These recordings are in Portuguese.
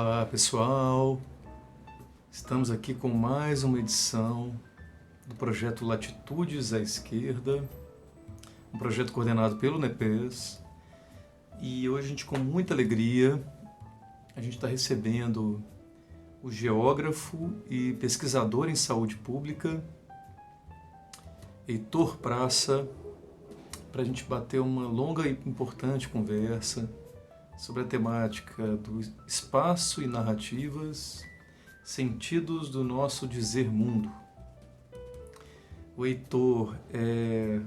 Olá, pessoal. Estamos aqui com mais uma edição do projeto Latitudes à Esquerda, um projeto coordenado pelo NEPES. E hoje, com muita alegria, a gente está recebendo o geógrafo e pesquisador em saúde pública, Heitor Praça, para a gente bater uma longa e importante conversa sobre a temática do espaço e narrativas, sentidos do nosso dizer mundo. O Heitor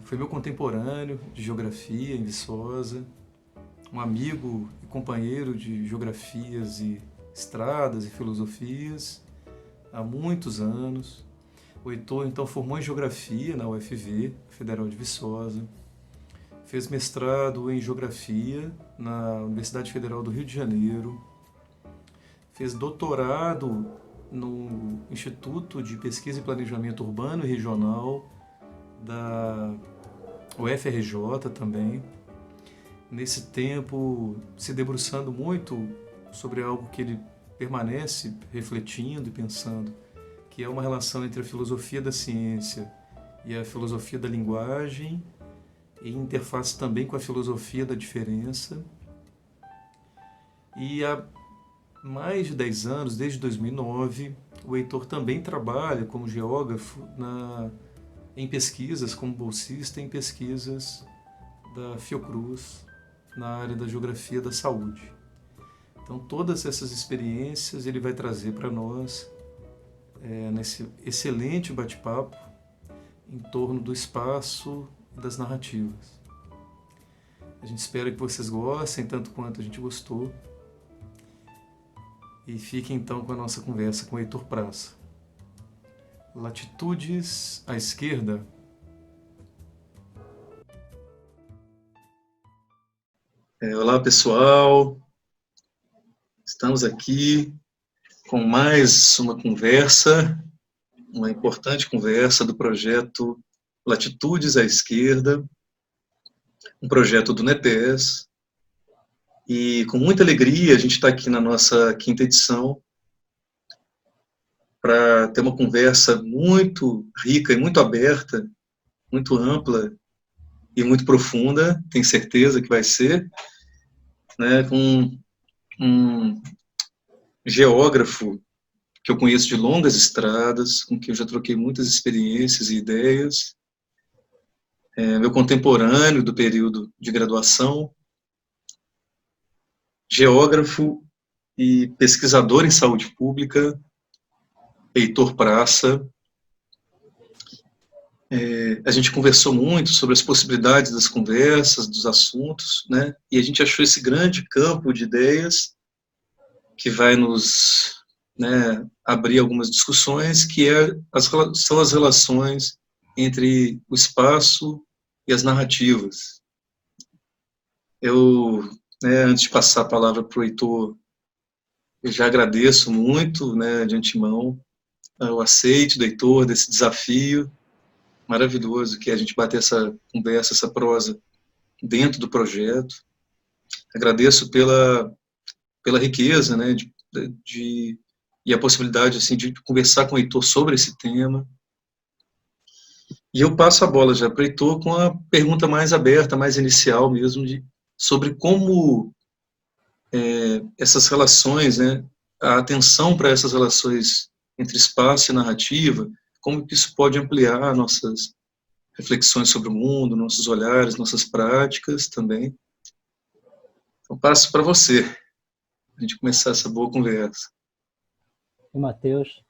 foi meu contemporâneo de geografia em Viçosa, um amigo e companheiro de geografias e estradas e filosofias há muitos anos. O Heitor então formou em geografia na UFV, Federal de Viçosa, fez mestrado em Geografia na Universidade Federal do Rio de Janeiro, fez doutorado no Instituto de Pesquisa e Planejamento Urbano e Regional da UFRJ também. Nesse tempo, se debruçando muito sobre algo que ele permanece refletindo e pensando, que é uma relação entre a filosofia da ciência e a filosofia da linguagem, e interface também com a filosofia da diferença. E há mais de 10 anos, desde 2009, o Heitor também trabalha como geógrafo em pesquisas, como bolsista em pesquisas da Fiocruz, na área da geografia da saúde. Então, todas essas experiências ele vai trazer para nós nesse excelente bate-papo em torno do espaço das narrativas. A gente espera que vocês gostem tanto quanto a gente gostou. E fiquem então com a nossa conversa com o Heitor Praça. Latitudes à Esquerda. Olá, pessoal. Estamos aqui com mais uma conversa, uma importante conversa do projeto Latitudes à Esquerda, um projeto do NEPES, e com muita alegria a gente está aqui na nossa quinta edição para ter uma conversa muito rica e muito aberta, muito ampla e muito profunda, tenho certeza que vai ser, né, com um geógrafo que eu conheço de longas estradas, com quem eu já troquei muitas experiências e ideias, meu contemporâneo do período de graduação, geógrafo e pesquisador em saúde pública, Heitor Praça. A gente conversou muito sobre as possibilidades das conversas, dos assuntos, né? E a gente achou esse grande campo de ideias que vai nos, né, abrir algumas discussões, que são as relações entre o espaço e as narrativas. Eu, antes de passar a palavra para o Heitor, eu já agradeço muito, né, de antemão, o aceite do Heitor, desse desafio maravilhoso que é a gente bater essa conversa, essa prosa dentro do projeto. Agradeço pela riqueza, né, e a possibilidade assim, de conversar com o Heitor sobre esse tema. E eu passo a bola já para o Heitor com a pergunta mais aberta, mais inicial mesmo, sobre como essas relações, né, a atenção para essas relações entre espaço e narrativa, como que isso pode ampliar nossas reflexões sobre o mundo, nossos olhares, nossas práticas também. Então, passo para você, a gente começar essa boa conversa. E Matheus,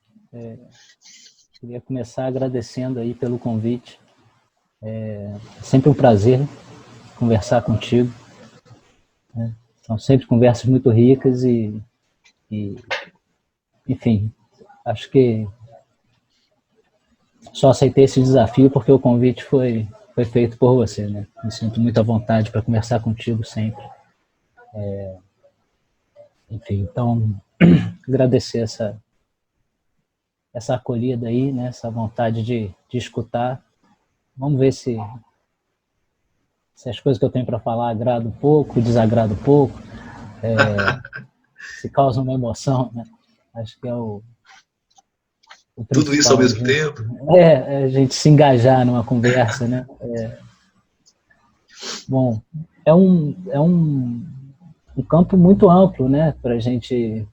queria começar agradecendo aí pelo convite. É sempre um prazer conversar contigo, né? São sempre conversas muito ricas e, enfim, acho que só aceitei esse desafio porque o convite foi feito por você, né? Me sinto muito à vontade para conversar contigo sempre. Enfim, então, agradecer essa acolhida aí, né? Essa vontade de escutar. Vamos ver se as coisas que eu tenho para falar agradam um pouco, desagradam um pouco. se causa uma emoção, né? Acho que é o Tudo isso ao principal. mesmo tempo. A gente se engajar numa conversa, né? Bom, um campo muito amplo, né, para gente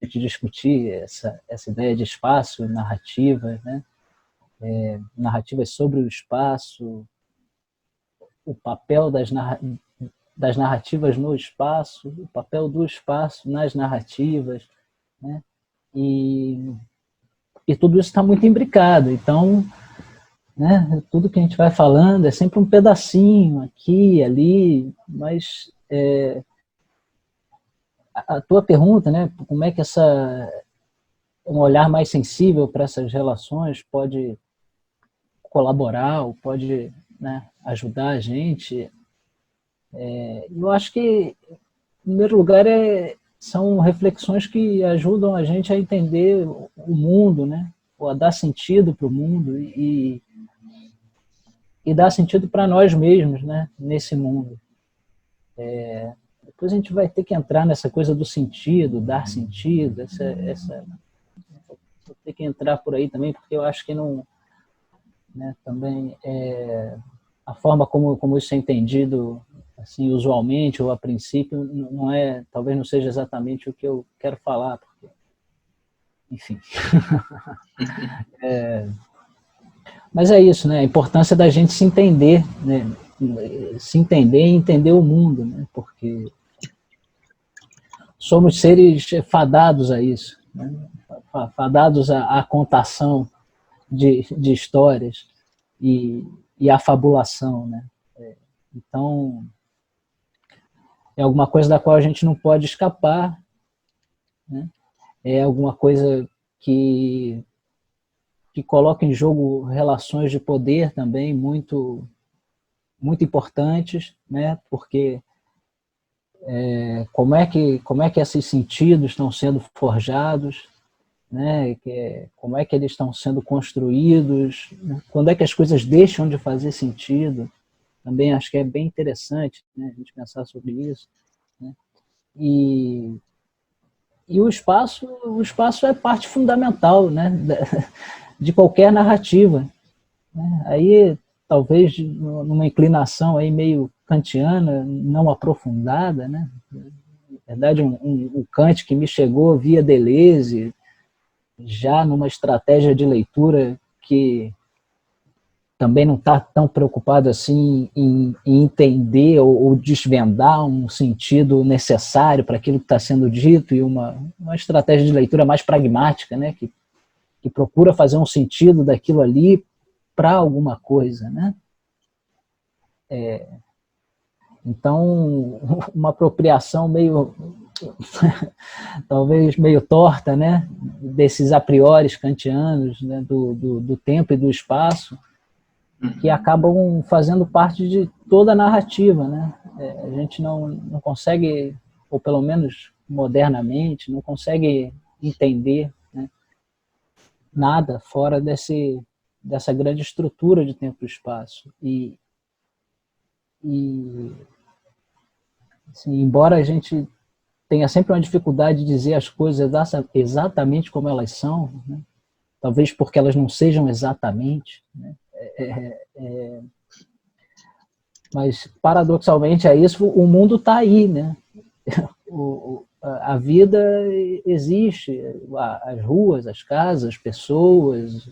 discutir essa ideia de espaço, narrativa, né? Narrativas sobre o espaço, o papel das narrativas no espaço, o papel do espaço nas narrativas, né? E tudo isso está muito imbricado. Então, né, tudo que a gente vai falando é sempre um pedacinho aqui, ali, mas a tua pergunta, né, como é que um olhar mais sensível para essas relações pode colaborar ou pode, né, ajudar a gente? Eu acho que, em primeiro lugar, são reflexões que ajudam a gente a entender o mundo, né, ou a dar sentido para o mundo e dar sentido para nós mesmos, né, nesse mundo. Depois a gente vai ter que entrar nessa coisa do sentido, dar sentido, vou ter que entrar por aí também, porque eu acho que não, né, também a forma como isso é entendido assim usualmente ou a princípio não talvez não seja exatamente o que eu quero falar, porque, enfim. Mas é isso, né? A importância da gente se entender, né? Se entender e entender o mundo, né? Porque somos seres fadados a isso, né? Fadados à contação de histórias e à fabulação, né? Então, é alguma coisa da qual a gente não pode escapar, né? É alguma coisa que coloca em jogo relações de poder também muito, muito importantes, né? Porque como é que esses sentidos estão sendo forjados, né? Como é que eles estão sendo construídos, né? Quando é que as coisas deixam de fazer sentido, também acho que é bem interessante, né, a gente pensar sobre isso, né? E o espaço é parte fundamental, né, de qualquer narrativa, né? Aí talvez numa inclinação aí meio kantiana, não aprofundada, né? Na verdade, um Kant que me chegou via Deleuze, já numa estratégia de leitura que também não está tão preocupado assim em entender ou desvendar um sentido necessário para aquilo que está sendo dito, e uma estratégia de leitura mais pragmática, né, que procura fazer um sentido daquilo ali para alguma coisa, né? Então, uma apropriação meio talvez meio torta, né, desses a priori kantianos, né, do tempo e do espaço, que acabam fazendo parte de toda a narrativa, né? A gente não consegue, ou pelo menos modernamente, não consegue entender, né, nada fora dessa grande estrutura de tempo e espaço. E assim, embora a gente tenha sempre uma dificuldade de dizer as coisas exatamente como elas são, né? Talvez porque elas não sejam exatamente, né? Mas, paradoxalmente a isso, o mundo está aí, né? A vida existe, as ruas, as casas, as pessoas,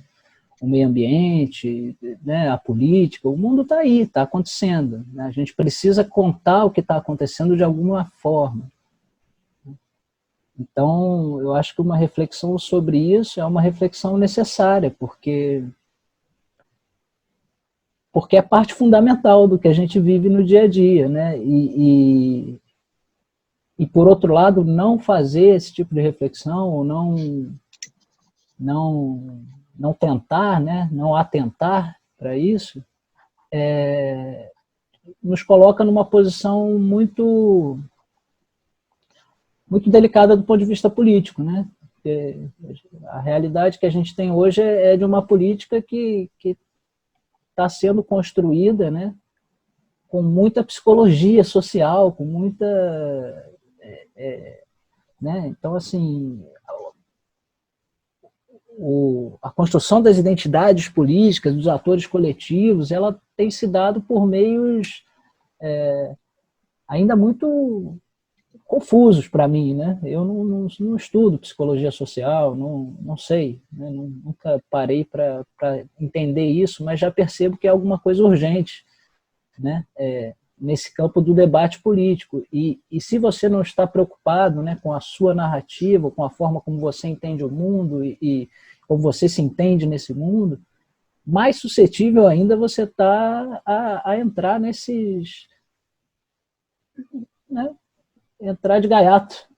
o meio ambiente, né, a política, o mundo está aí, está acontecendo, né? A gente precisa contar o que está acontecendo de alguma forma. Então, eu acho que uma reflexão sobre isso é uma reflexão necessária, porque é parte fundamental do que a gente vive no dia a dia, né? E por outro lado, não fazer esse tipo de reflexão, ou não tentar, né? Não atentar para isso, nos coloca numa posição muito, muito delicada do ponto de vista político, né? Porque a realidade que a gente tem hoje é de uma política que está sendo construída, né, com muita psicologia social, com né? Então, assim, a construção das identidades políticas, dos atores coletivos, ela tem se dado por meios ainda muito confusos para mim, né? Eu não estudo psicologia social, não sei, né? Nunca parei para entender isso, mas já percebo que é alguma coisa urgente, né? Nesse campo do debate político. E se você não está preocupado, né, com a sua narrativa, com a forma como você entende o mundo e como você se entende nesse mundo, mais suscetível ainda você está a entrar nesses... né, entrar de gaiato.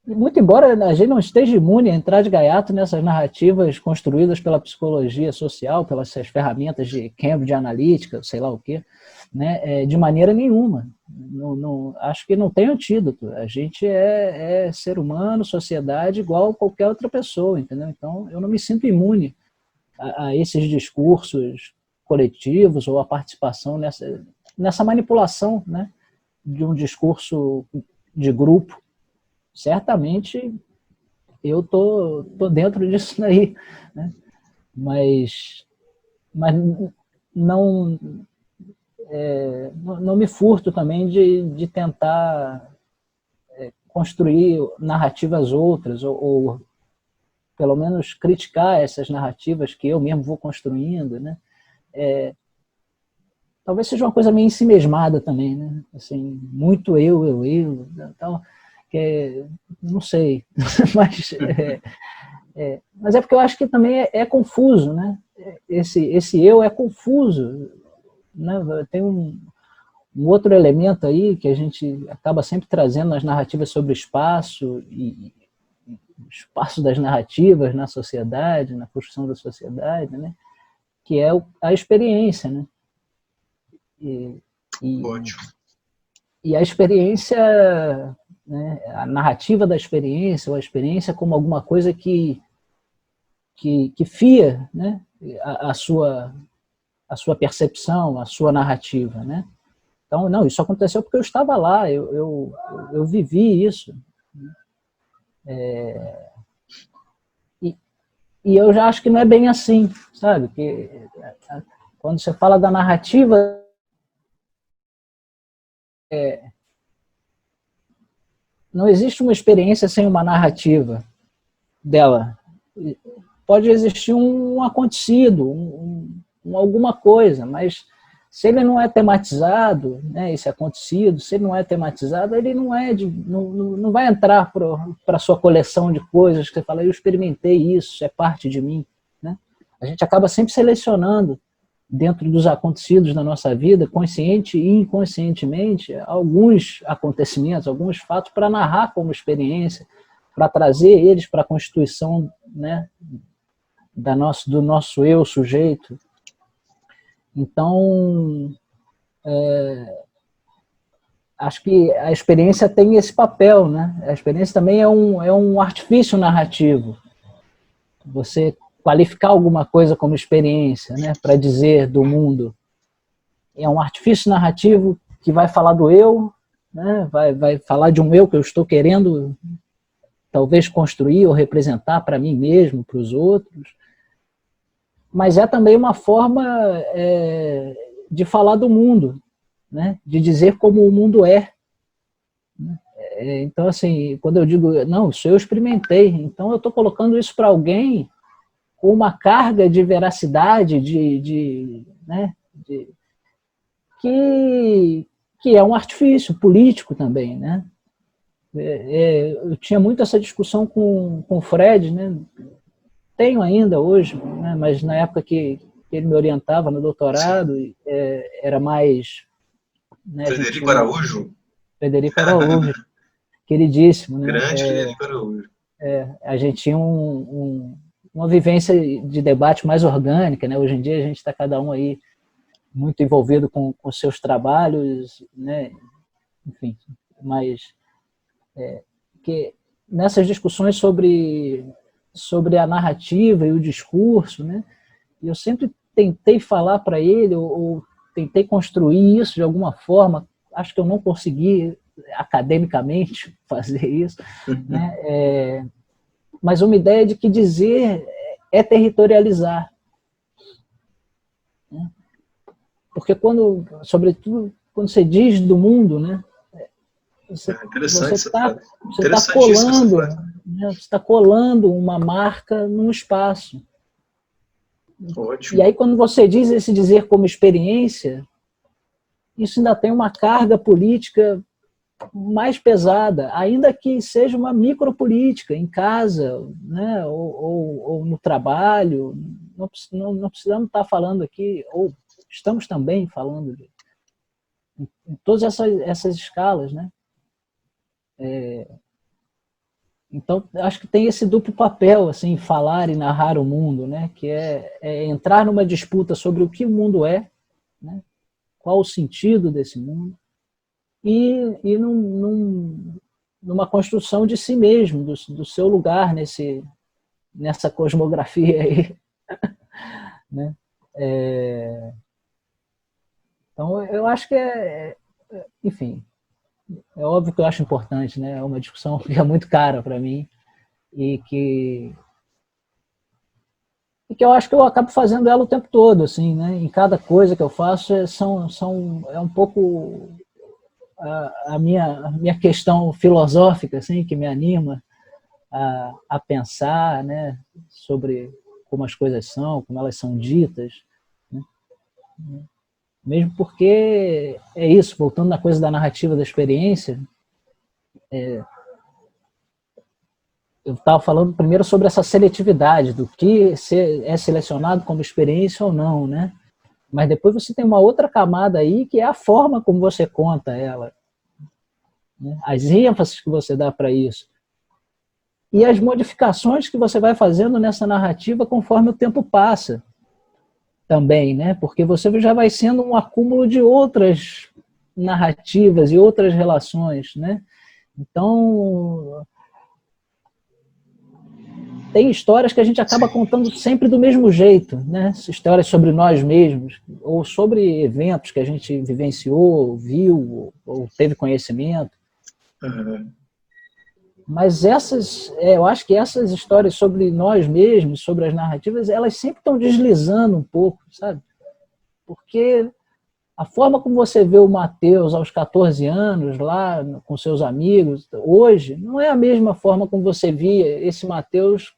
Muito embora a gente não esteja imune a entrar de gaiato nessas narrativas construídas pela psicologia social, pelas ferramentas de Cambridge Analytica, sei lá o quê, né? De maneira nenhuma. Acho que não tem antídoto. A gente é ser humano, sociedade, igual a qualquer outra pessoa, entendeu? Então, eu não me sinto imune a esses discursos coletivos ou a participação nessa manipulação, né, de um discurso de grupo. Certamente eu tô dentro disso daí, né? Mas não não me furto também de tentar construir narrativas outras ou pelo menos criticar essas narrativas que eu mesmo vou construindo, né? Talvez seja uma coisa meio ensimesmada também, né? Assim, muito eu. Então, não sei, mas é porque eu acho que também é confuso, né? Esse eu é confuso, né? Tem um outro elemento aí que a gente acaba sempre trazendo nas narrativas sobre espaço e o espaço das narrativas na sociedade, na construção da sociedade, né? Que é a experiência, né? E a experiência, né, a narrativa da experiência, ou a experiência como alguma coisa que fia, né, a sua percepção, a sua narrativa, né? Então, não, isso aconteceu porque eu estava lá, eu vivi isso. E eu já acho que não é bem assim, sabe? Que quando você fala da narrativa, não existe uma experiência sem uma narrativa dela. Pode existir um acontecido, alguma coisa, mas se ele não é tematizado, né, esse acontecido, se ele não é tematizado, ele não vai entrar para a sua coleção de coisas que você fala, eu experimentei isso, é parte de mim. Né? A gente acaba sempre selecionando, dentro dos acontecidos da nossa vida, consciente e inconscientemente, alguns acontecimentos, alguns fatos para narrar como experiência, para trazer eles para a constituição, né, do nosso eu sujeito. Então, acho que a experiência tem esse papel, né? A experiência também é um artifício narrativo. Você qualificar alguma coisa como experiência, né, para dizer do mundo. É um artifício narrativo que vai falar do eu, né, vai falar de um eu que eu estou querendo talvez construir ou representar para mim mesmo, para os outros, mas é também uma forma de falar do mundo, né, de dizer como o mundo é. Então, assim, quando eu digo, não, isso eu experimentei, então eu estou colocando isso para alguém com uma carga de veracidade, né, que é um artifício político também, né? Eu tinha muito essa discussão com o Fred, né? Tenho ainda hoje, né? Mas na época que ele me orientava no doutorado, era mais... Né, Frederico Araújo? Frederico Araújo, queridíssimo, né? Grande Frederico Araújo. A gente tinha uma vivência de debate mais orgânica, né? Hoje em dia a gente está cada um aí muito envolvido com seus trabalhos, né? Enfim, mas que nessas discussões sobre a narrativa e o discurso, né? Eu sempre tentei falar para ele ou tentei construir isso de alguma forma. Acho que eu não consegui academicamente fazer isso, né? Mas uma ideia de que dizer é territorializar. Né? Porque sobretudo, quando você diz do mundo, né? Você está colando, né? Você está colando uma marca num espaço. Ótimo. E aí, quando você diz esse dizer como experiência, isso ainda tem uma carga política mais pesada, ainda que seja uma micropolítica em casa, né, ou no trabalho. Não precisamos estar falando aqui, ou estamos também falando em todas essas escalas, né? Então, acho que tem esse duplo papel, assim, falar e narrar o mundo, né? Que é entrar numa disputa sobre o que o mundo é, né? Qual o sentido desse mundo, e numa construção de si mesmo, do seu lugar nessa cosmografia aí. Né? Então, eu acho que enfim, é óbvio que eu acho importante, né? É uma discussão que é muito cara para mim e que eu acho que eu acabo fazendo ela o tempo todo, assim, né? Em cada coisa que eu faço é um pouco a minha questão filosófica, assim, que me anima a pensar, né? Sobre como as coisas são, como elas são ditas, né? Mesmo porque é isso, voltando na coisa da narrativa da experiência, eu estava falando primeiro sobre essa seletividade, do que é selecionado como experiência ou não, né? Mas depois você tem uma outra camada aí, que é a forma como você conta ela, né? As ênfases que você dá para isso. E as modificações que você vai fazendo nessa narrativa conforme o tempo passa também, né? Porque você já vai sendo um acúmulo de outras narrativas e outras relações, né? Então, tem histórias que a gente acaba contando sempre do mesmo jeito, né? Histórias sobre nós mesmos, ou sobre eventos que a gente vivenciou, viu, ou teve conhecimento. Uhum. Mas eu acho que essas histórias sobre nós mesmos, sobre as narrativas, elas sempre estão deslizando um pouco, sabe? Porque a forma como você vê o Mateus aos 14 anos, lá com seus amigos, hoje, não é a mesma forma como você via esse Mateus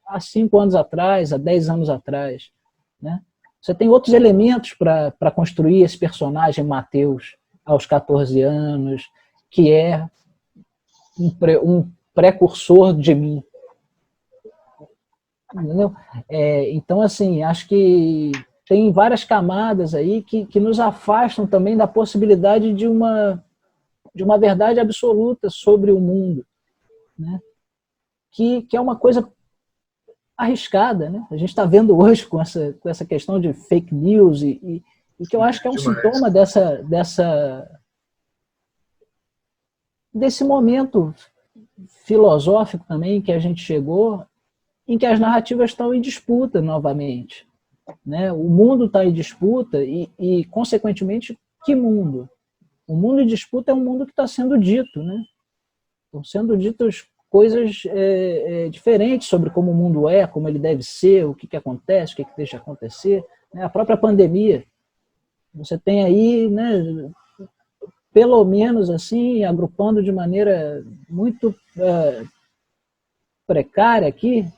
há 5 anos atrás, há 10 anos atrás, né? Você tem outros elementos para construir esse personagem Mateus aos 14 anos, que é um precursor de mim. Entendeu? Então, assim, acho que tem várias camadas aí que nos afastam também da possibilidade de uma verdade absoluta sobre o mundo, né? Que é uma coisa arriscada, né? A gente está vendo hoje com essa questão de fake news e que eu acho que é um sintoma desse momento filosófico também que a gente chegou, em que as narrativas estão em disputa novamente, né? O mundo está em disputa e, consequentemente, que mundo? O mundo em disputa é um mundo que está sendo dito, né? Estão sendo ditas coisas diferentes sobre como o mundo é, como ele deve ser, o que acontece, o que deixa acontecer, né? A própria pandemia, você tem aí, né, pelo menos assim, agrupando de maneira muito precária aqui,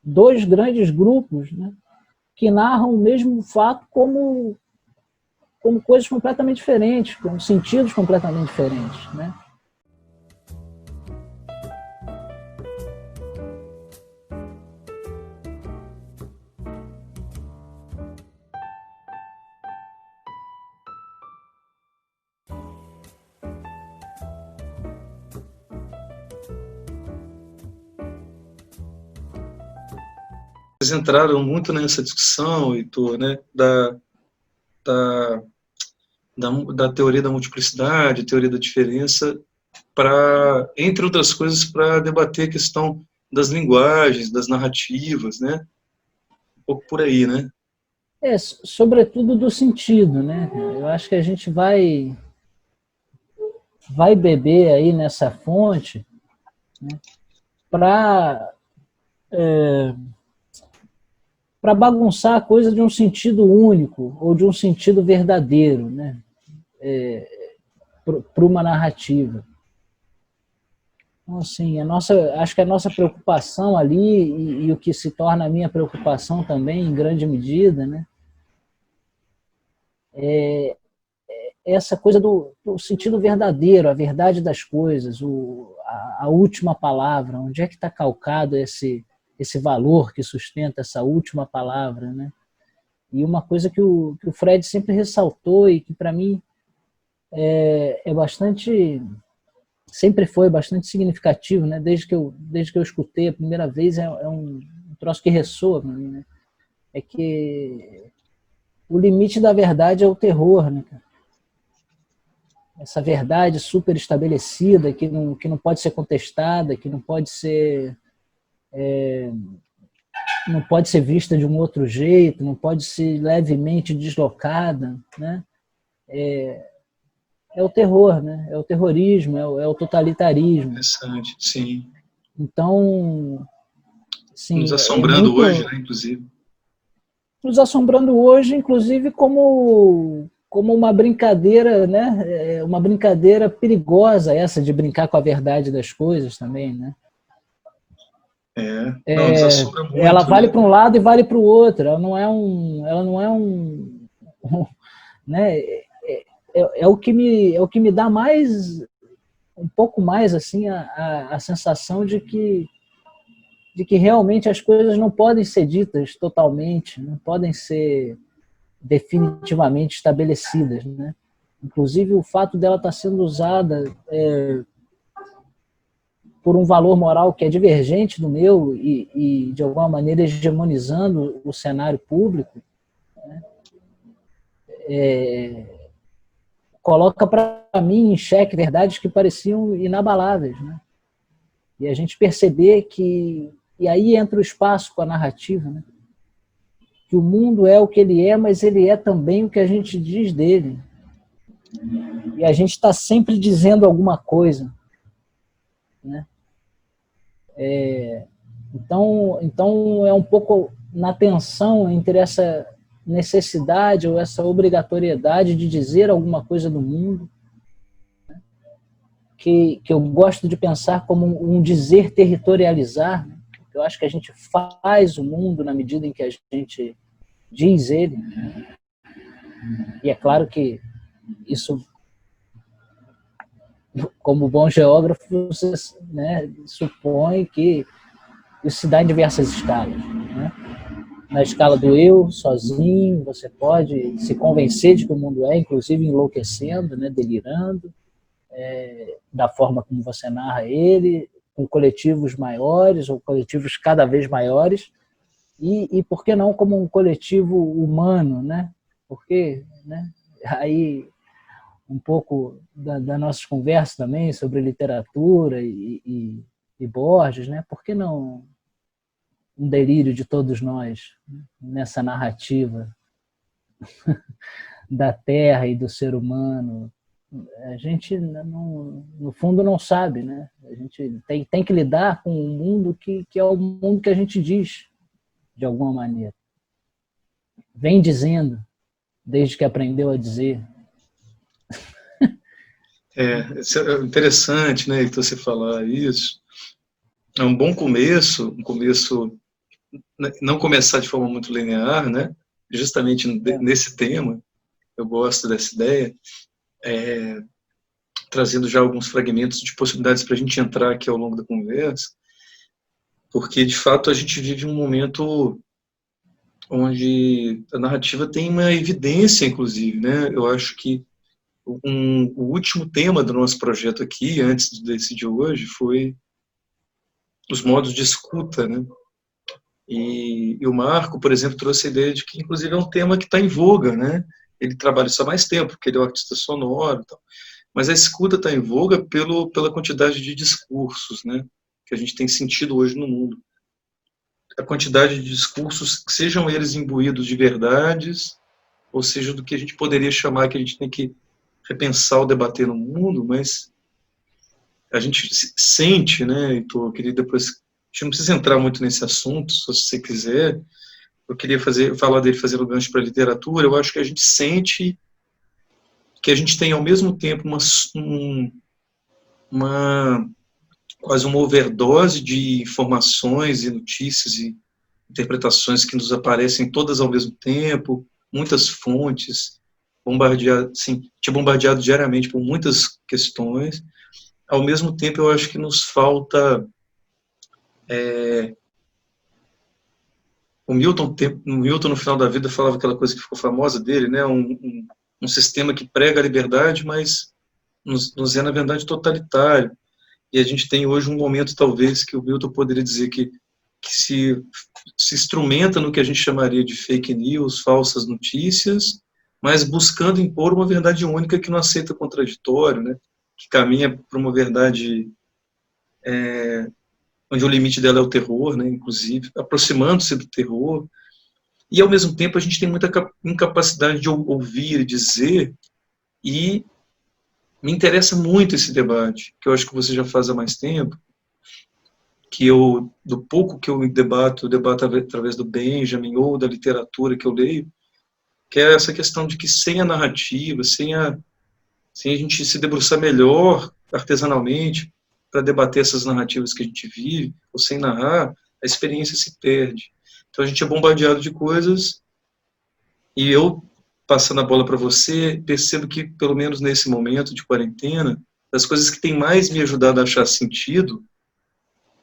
2 grandes grupos, né, que narram o mesmo fato como coisas completamente diferentes, com sentidos completamente diferentes, né? Vocês entraram muito nessa discussão, Heitor, né, da teoria da multiplicidade, teoria da diferença, entre outras coisas, para debater a questão das linguagens, das narrativas, né? Um pouco por aí, né? Sobretudo do sentido, né? Eu acho que a gente vai vai beber aí nessa fonte, né, para bagunçar a coisa de um sentido único ou de um sentido verdadeiro, né, para uma narrativa. Então, assim, acho que a nossa preocupação ali, e o que se torna a minha preocupação também, em grande medida, né, é essa coisa do sentido verdadeiro, a verdade das coisas, a última palavra, onde é que está calcado esse valor que sustenta essa última palavra, né? E uma coisa que o Fred sempre ressaltou e que para mim sempre foi bastante significativo, né? Desde que eu escutei a primeira vez, é um troço que ressoa para mim, né? É que o limite da verdade é o terror, né, cara? Essa verdade super estabelecida, que não pode ser contestada, que não pode ser vista de um outro jeito, não pode ser levemente deslocada, né? É o terror, né? É o terrorismo, é o totalitarismo. Interessante, sim. Então, sim, Nos assombrando hoje, né, inclusive. Nos assombrando hoje, inclusive, como uma brincadeira, né? Uma brincadeira perigosa essa de brincar com a verdade das coisas também, né? Não, nos assombra muito, ela vale, né? para um lado e vale para o outro. Ela não é né? É o que me dá mais, um pouco mais assim, a sensação de que realmente as coisas não podem ser ditas totalmente, não podem ser definitivamente estabelecidas, né? Inclusive o fato dela estar sendo usada por um valor moral que é divergente do meu e de alguma maneira hegemonizando o cenário público, né, coloca para mim em xeque verdades que pareciam inabaláveis, né? E a gente perceber e aí entra o espaço com a narrativa, né? Que o mundo é o que ele é, mas ele é também o que a gente diz dele. E a gente está sempre dizendo alguma coisa, né? Então é um pouco na tensão entre essa necessidade ou essa obrigatoriedade de dizer alguma coisa do mundo, né, que eu gosto de pensar como um dizer territorializar, né? Eu acho que a gente faz o mundo na medida em que a gente diz ele, né? E é claro que isso, como bom geógrafo, você, né, supõe que isso se dá em diversas escalas, né? Na escala do eu, sozinho, você pode se convencer de que o mundo é, inclusive enlouquecendo, né, delirando, da forma como você narra ele, com coletivos maiores ou coletivos cada vez maiores, e por que não como um coletivo humano, né? Porque, né, aí um pouco da nossa conversa também sobre literatura e Borges, né? Por que não um delírio de todos nós, né, nessa narrativa da Terra e do ser humano? A gente, no fundo, não sabe, né? A gente tem que lidar com um mundo que é o mundo que a gente diz, de alguma maneira. Vem dizendo, desde que aprendeu a dizer. Isso é interessante, né, que você falar isso. É um bom começo, não começar de forma muito linear, né, justamente nesse tema. Eu gosto dessa ideia, trazendo já alguns fragmentos de possibilidades para a gente entrar aqui ao longo da conversa, porque, de fato, a gente vive um momento onde a narrativa tem uma evidência, inclusive, né? Eu acho que o último tema do nosso projeto aqui, antes desse de hoje, foi os modos de escuta, né? E o Marco, por exemplo, trouxe a ideia de que, inclusive, é um tema que está em voga, né? Ele trabalha isso há mais tempo, porque ele é um artista sonoro e tal. Mas a escuta está em voga pela quantidade de discursos, né, que a gente tem sentido hoje no mundo. A quantidade de discursos, sejam eles imbuídos de verdades, ou seja, do que a gente poderia chamar, que a gente tem que repensar ou debater no mundo, mas a gente sente, né, Heitor, eu queria depois, a gente não precisa entrar muito nesse assunto, se você quiser, eu queria falar dele fazendo gancho para a literatura, eu acho que a gente sente que a gente tem ao mesmo tempo uma quase uma overdose de informações e notícias e interpretações que nos aparecem todas ao mesmo tempo, muitas fontes, te bombardeado diariamente por muitas questões. Ao mesmo tempo, eu acho que nos falta o Milton, no final da vida, falava aquela coisa que ficou famosa dele, né? Um sistema que prega a liberdade, mas nos é, na verdade, totalitário. E a gente tem hoje um momento, talvez, que o Milton poderia dizer que se instrumenta no que a gente chamaria de fake news, falsas notícias, mas buscando impor uma verdade única que não aceita contraditório, né? Que caminha para uma verdade onde o limite dela é o terror, né? Inclusive, aproximando-se do terror. E, ao mesmo tempo, a gente tem muita incapacidade de ouvir e dizer, e me interessa muito esse debate, que eu acho que você já faz há mais tempo, que eu, do pouco que eu debato através do Benjamin ou da literatura que eu leio, que é essa questão de que sem a narrativa, sem a gente se debruçar melhor artesanalmente para debater essas narrativas que a gente vive, ou sem narrar, a experiência se perde. Então a gente é bombardeado de coisas, e eu, passando a bola para você, percebo que, pelo menos nesse momento de quarentena, das coisas que têm mais me ajudado a achar sentido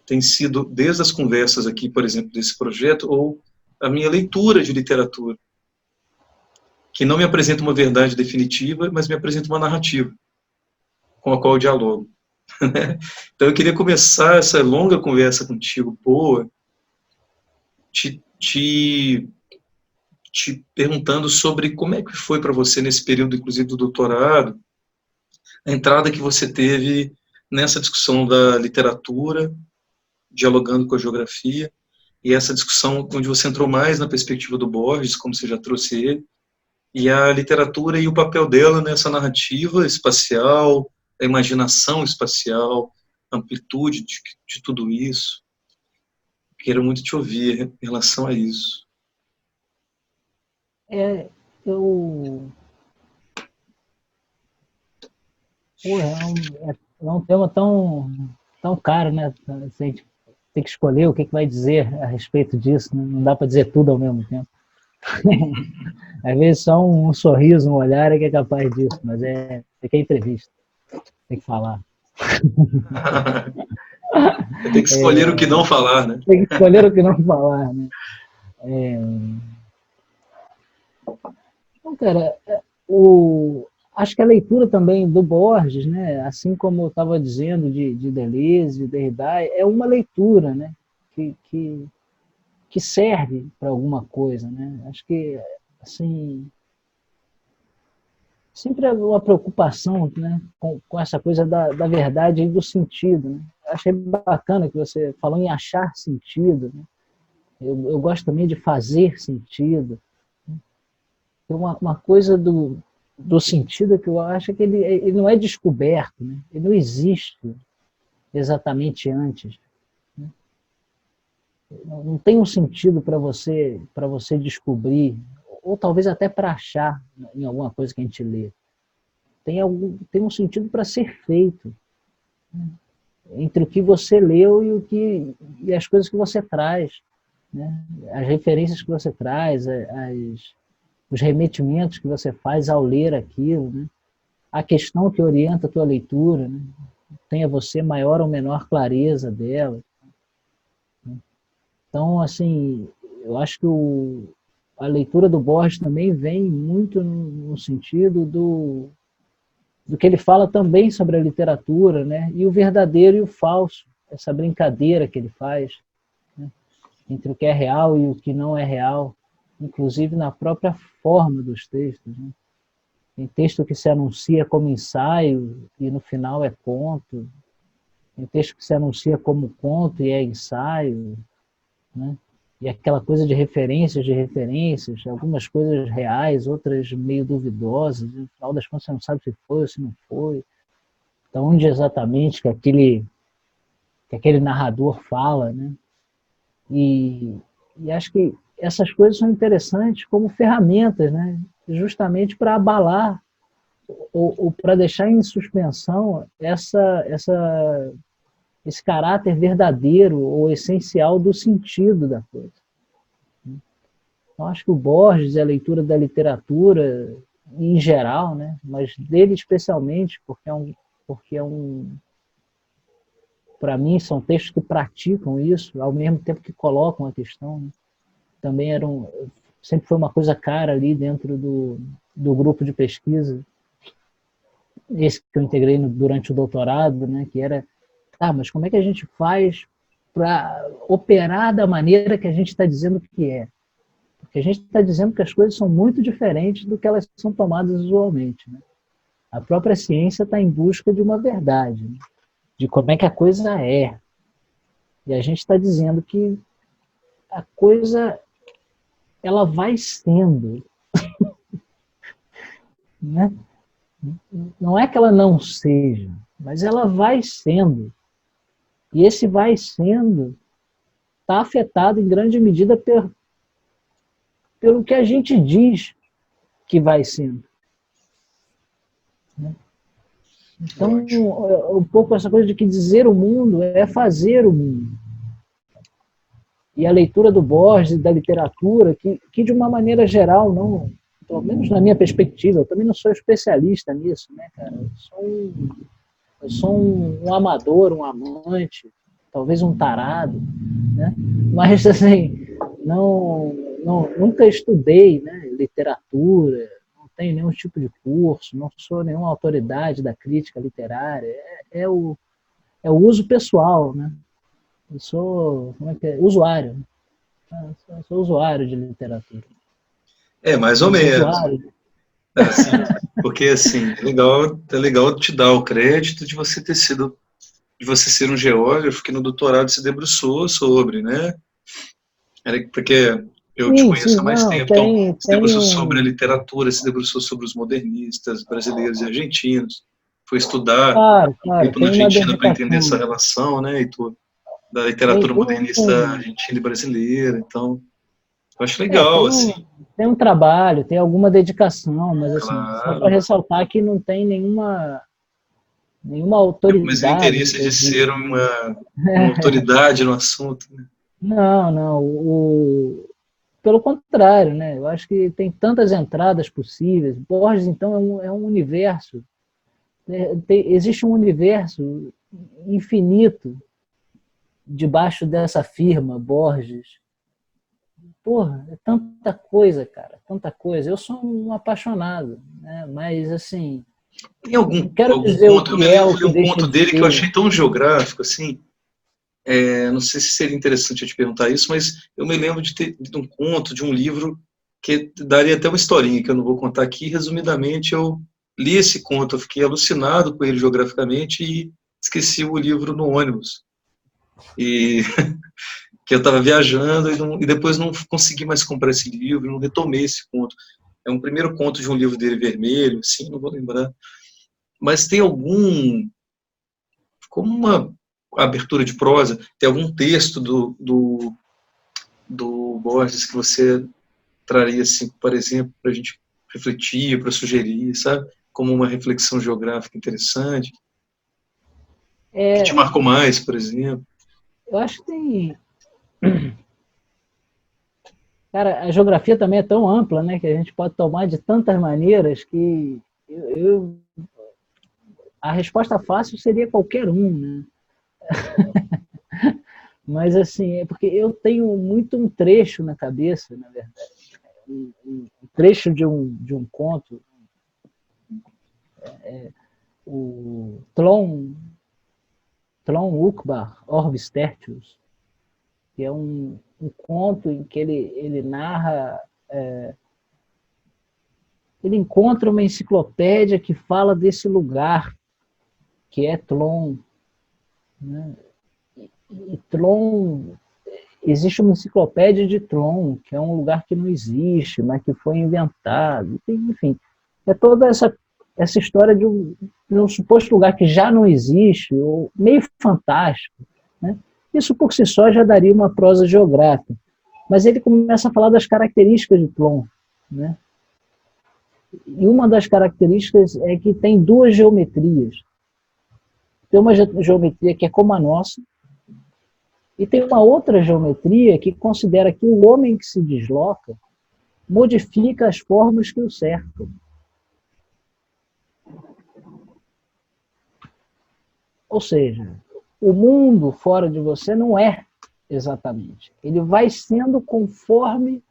tem sido desde as conversas aqui, por exemplo, desse projeto, ou a minha leitura de literatura, que não me apresenta uma verdade definitiva, mas me apresenta uma narrativa com a qual eu dialogo. Então eu queria começar essa longa conversa contigo, boa, te perguntando sobre como é que foi para você nesse período, inclusive do doutorado, a entrada que você teve nessa discussão da literatura, dialogando com a geografia, e essa discussão onde você entrou mais na perspectiva do Borges, como você já trouxe ele, e a literatura e o papel dela nessa narrativa espacial, a imaginação espacial, a amplitude de tudo isso. Quero muito te ouvir em relação a isso. É um tema tão caro, né? A gente tem que escolher o que vai dizer a respeito disso, né? Não dá para dizer tudo ao mesmo tempo. Às vezes só um sorriso, um olhar é que é capaz disso, mas tem que entrevista, tem que falar. Tem que escolher o que não falar, né? Tem que escolher o que não falar, né? Então, cara, acho que a leitura também do Borges, né? Assim como eu estava dizendo de Deleuze, de Derrida, é uma leitura, né? Que serve para alguma coisa, né? Acho que, assim, sempre uma preocupação, né, com essa coisa da verdade e do sentido, né? Achei bacana que você falou em achar sentido, né? Eu gosto também de fazer sentido. Tem uma coisa do sentido que eu acho que ele não é descoberto, né? Ele não existe exatamente antes. Né? Não tem um sentido para você descobrir, ou talvez até para achar em alguma coisa que a gente lê. Tem um sentido para ser feito, né? Entre o que você leu e as coisas que você traz, né? As referências que você traz, os remetimentos que você faz ao ler aquilo, né? A questão que orienta a tua leitura, né? Tenha você maior ou menor clareza dela. Né? Então, assim, eu acho que a leitura do Borges também vem muito no sentido do que ele fala também sobre a literatura, né? E o verdadeiro e o falso, essa brincadeira que ele faz, né? Entre o que é real e o que não é real, inclusive na própria forma dos textos, né? Tem texto que se anuncia como ensaio e no final é conto, tem texto que se anuncia como conto e é ensaio, né? E aquela coisa de referências, algumas coisas reais, outras meio duvidosas, e no final das contas você não sabe se foi ou se não foi. onde exatamente que aquele narrador fala, né? E acho que essas coisas são interessantes como ferramentas, né? Justamente para abalar ou para deixar em suspensão esse caráter verdadeiro ou essencial do sentido da coisa. Então, acho que o Borges e a leitura da literatura, em geral, né? Mas dele especialmente, porque para mim, são textos que praticam isso, ao mesmo tempo que colocam a questão, né? Também sempre foi uma coisa cara ali dentro do grupo de pesquisa, esse que eu integrei durante o doutorado, né? Que era, mas como é que a gente faz para operar da maneira que a gente está dizendo que é? Porque a gente está dizendo que as coisas são muito diferentes do que elas são tomadas usualmente, né? A própria ciência está em busca de uma verdade, né? De como é que a coisa é. E a gente está dizendo que a coisa, ela vai sendo. Né? Não é que ela não seja, mas ela vai sendo. E esse vai sendo está afetado em grande medida pelo que a gente diz que vai sendo. Então, um pouco essa coisa de que dizer o mundo é fazer o mundo. E a leitura do Borges, da literatura, que de uma maneira geral, não, pelo menos na minha perspectiva, eu também não sou especialista nisso, né, cara? Eu sou um amador, um amante, talvez um tarado, né? Mas, assim, nunca estudei, né, literatura, não tenho nenhum tipo de curso, não sou nenhuma autoridade da crítica literária, é o uso pessoal, né? Eu sou, usuário. Eu sou usuário de literatura. Mais ou menos. Assim, porque, assim, é legal te dar o crédito de você ser um geógrafo que no doutorado se debruçou sobre, né? Porque eu te conheço há mais tempo, então se debruçou sobre a literatura, se debruçou sobre os modernistas brasileiros e argentinos, foi estudar tempo na Argentina para entender essa relação, né, e tudo, da literatura modernista argentina e brasileira, então eu acho legal, assim. Tem um trabalho, tem alguma dedicação, mas assim, só para ressaltar que não tem nenhuma autoridade. Mas o interesse de ser uma autoridade no assunto, né? Não. Pelo contrário, né? Eu acho que tem tantas entradas possíveis. Borges, então, é um universo. Existe um universo infinito debaixo dessa firma, Borges. Porra, é tanta coisa, cara, tanta coisa. Eu sou um apaixonado, né? Mas, assim, tem algum dizer conto, o que eu li um conto dele que eu achei tão geográfico, assim, não sei se seria interessante eu te perguntar isso, mas eu me lembro de um conto, de um livro, que daria até uma historinha, que eu não vou contar aqui. Resumidamente, eu li esse conto, eu fiquei alucinado com ele geograficamente e esqueci o livro no ônibus. E que eu estava viajando e depois não consegui mais comprar esse livro, não retomei esse conto. É um primeiro conto de um livro dele vermelho, assim, não vou lembrar. Mas tem como uma abertura de prosa, tem algum texto do Borges que você traria, assim, por exemplo, para a gente refletir, para sugerir, sabe? Como uma reflexão geográfica interessante. Que te marcou mais, por exemplo? Eu acho que tem... Cara, a geografia também é tão ampla, né, que a gente pode tomar de tantas maneiras que a resposta fácil seria qualquer um, né? Mas, assim, é porque eu tenho muito um trecho na cabeça, na verdade. Um trecho de um conto. O Tlon Uqbar, Orbis Tertius, que é um conto em que ele narra... ele encontra uma enciclopédia que fala desse lugar, que é Tlon. Né? E Tlon, existe uma enciclopédia de Tlon, que é um lugar que não existe, mas que foi inventado. Enfim, é toda essa essa história de um suposto lugar que já não existe, ou meio fantástico, né? Isso por si só já daria uma prosa geográfica. Mas ele começa a falar das características de Tlön, né? E uma das características é que tem duas geometrias. Tem uma geometria que é como a nossa, e tem uma outra geometria que considera que o homem que se desloca modifica as formas que o cercam. Ou seja, o mundo fora de você não é exatamente. Ele vai sendo conforme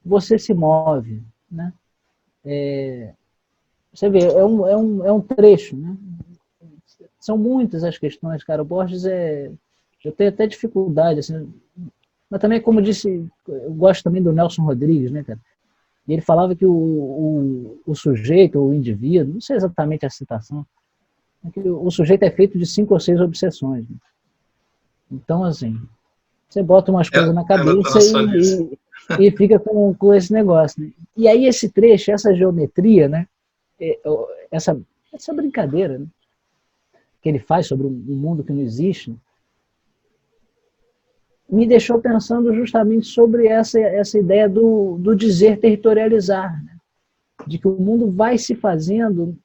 você se move, né? Você vê, é um trecho, né? São muitas as questões, cara. O Borges eu tenho até dificuldade, assim, mas também, como disse, eu gosto também do Nelson Rodrigues, né, cara? E ele falava que o sujeito, ou o indivíduo, não sei exatamente a citação, é que o sujeito é feito de 5 ou 6 obsessões. Né? Então, assim, você bota umas coisas na cabeça e fica com esse negócio. Né? E aí esse trecho, essa geometria, né? Essa brincadeira, né? Que ele faz sobre um mundo que não existe, me deixou pensando justamente sobre essa ideia do dizer territorializar, né? De que o mundo vai se fazendo,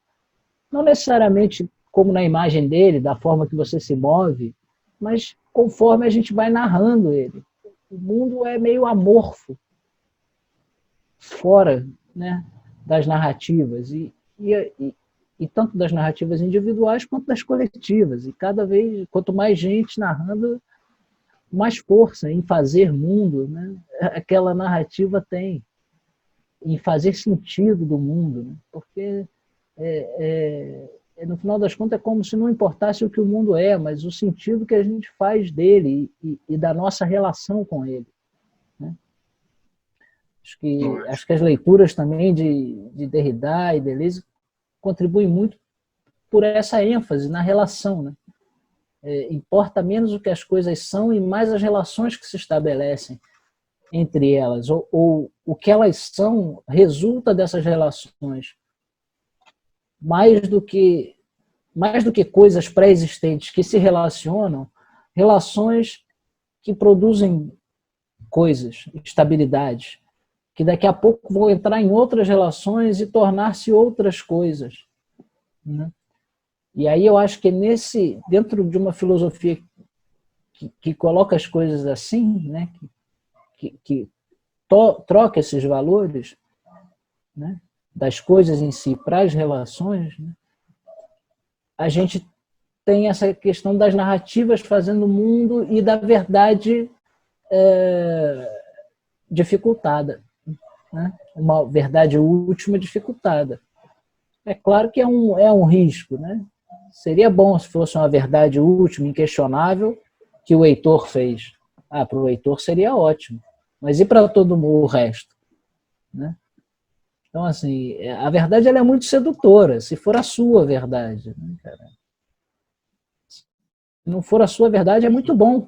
não necessariamente como na imagem dele, da forma que você se move, mas conforme a gente vai narrando ele. O mundo é meio amorfo, fora, né, das narrativas, e tanto das narrativas individuais quanto das coletivas. E cada vez, quanto mais gente narrando, mais força em fazer mundo, né, aquela narrativa tem, em fazer sentido do mundo, né, porque no final das contas é como se não importasse o que o mundo é, mas o sentido que a gente faz dele e da nossa relação com ele. Né? Acho que as leituras também de Derrida e Deleuze contribuem muito por essa ênfase na relação. Né? Importa menos o que as coisas são e mais as relações que se estabelecem entre elas, ou o que elas são resulta dessas relações. Mais do que coisas pré-existentes que se relacionam, relações que produzem coisas, estabilidade, que daqui a pouco vão entrar em outras relações e tornar-se outras coisas. Né? E aí eu acho que dentro de uma filosofia que coloca as coisas assim, né? que troca esses valores, né? Das coisas em si para as relações, né? A gente tem essa questão das narrativas fazendo o mundo e da verdade dificultada. Né? Uma verdade última dificultada. É claro que é um risco. Né? Seria bom se fosse uma verdade última, inquestionável, que o Heitor fez. Para o Heitor seria ótimo. Mas e para todo mundo o resto? Né? Então, assim, a verdade ela é muito sedutora, se for a sua verdade. Né, cara? Se não for a sua verdade, é muito bom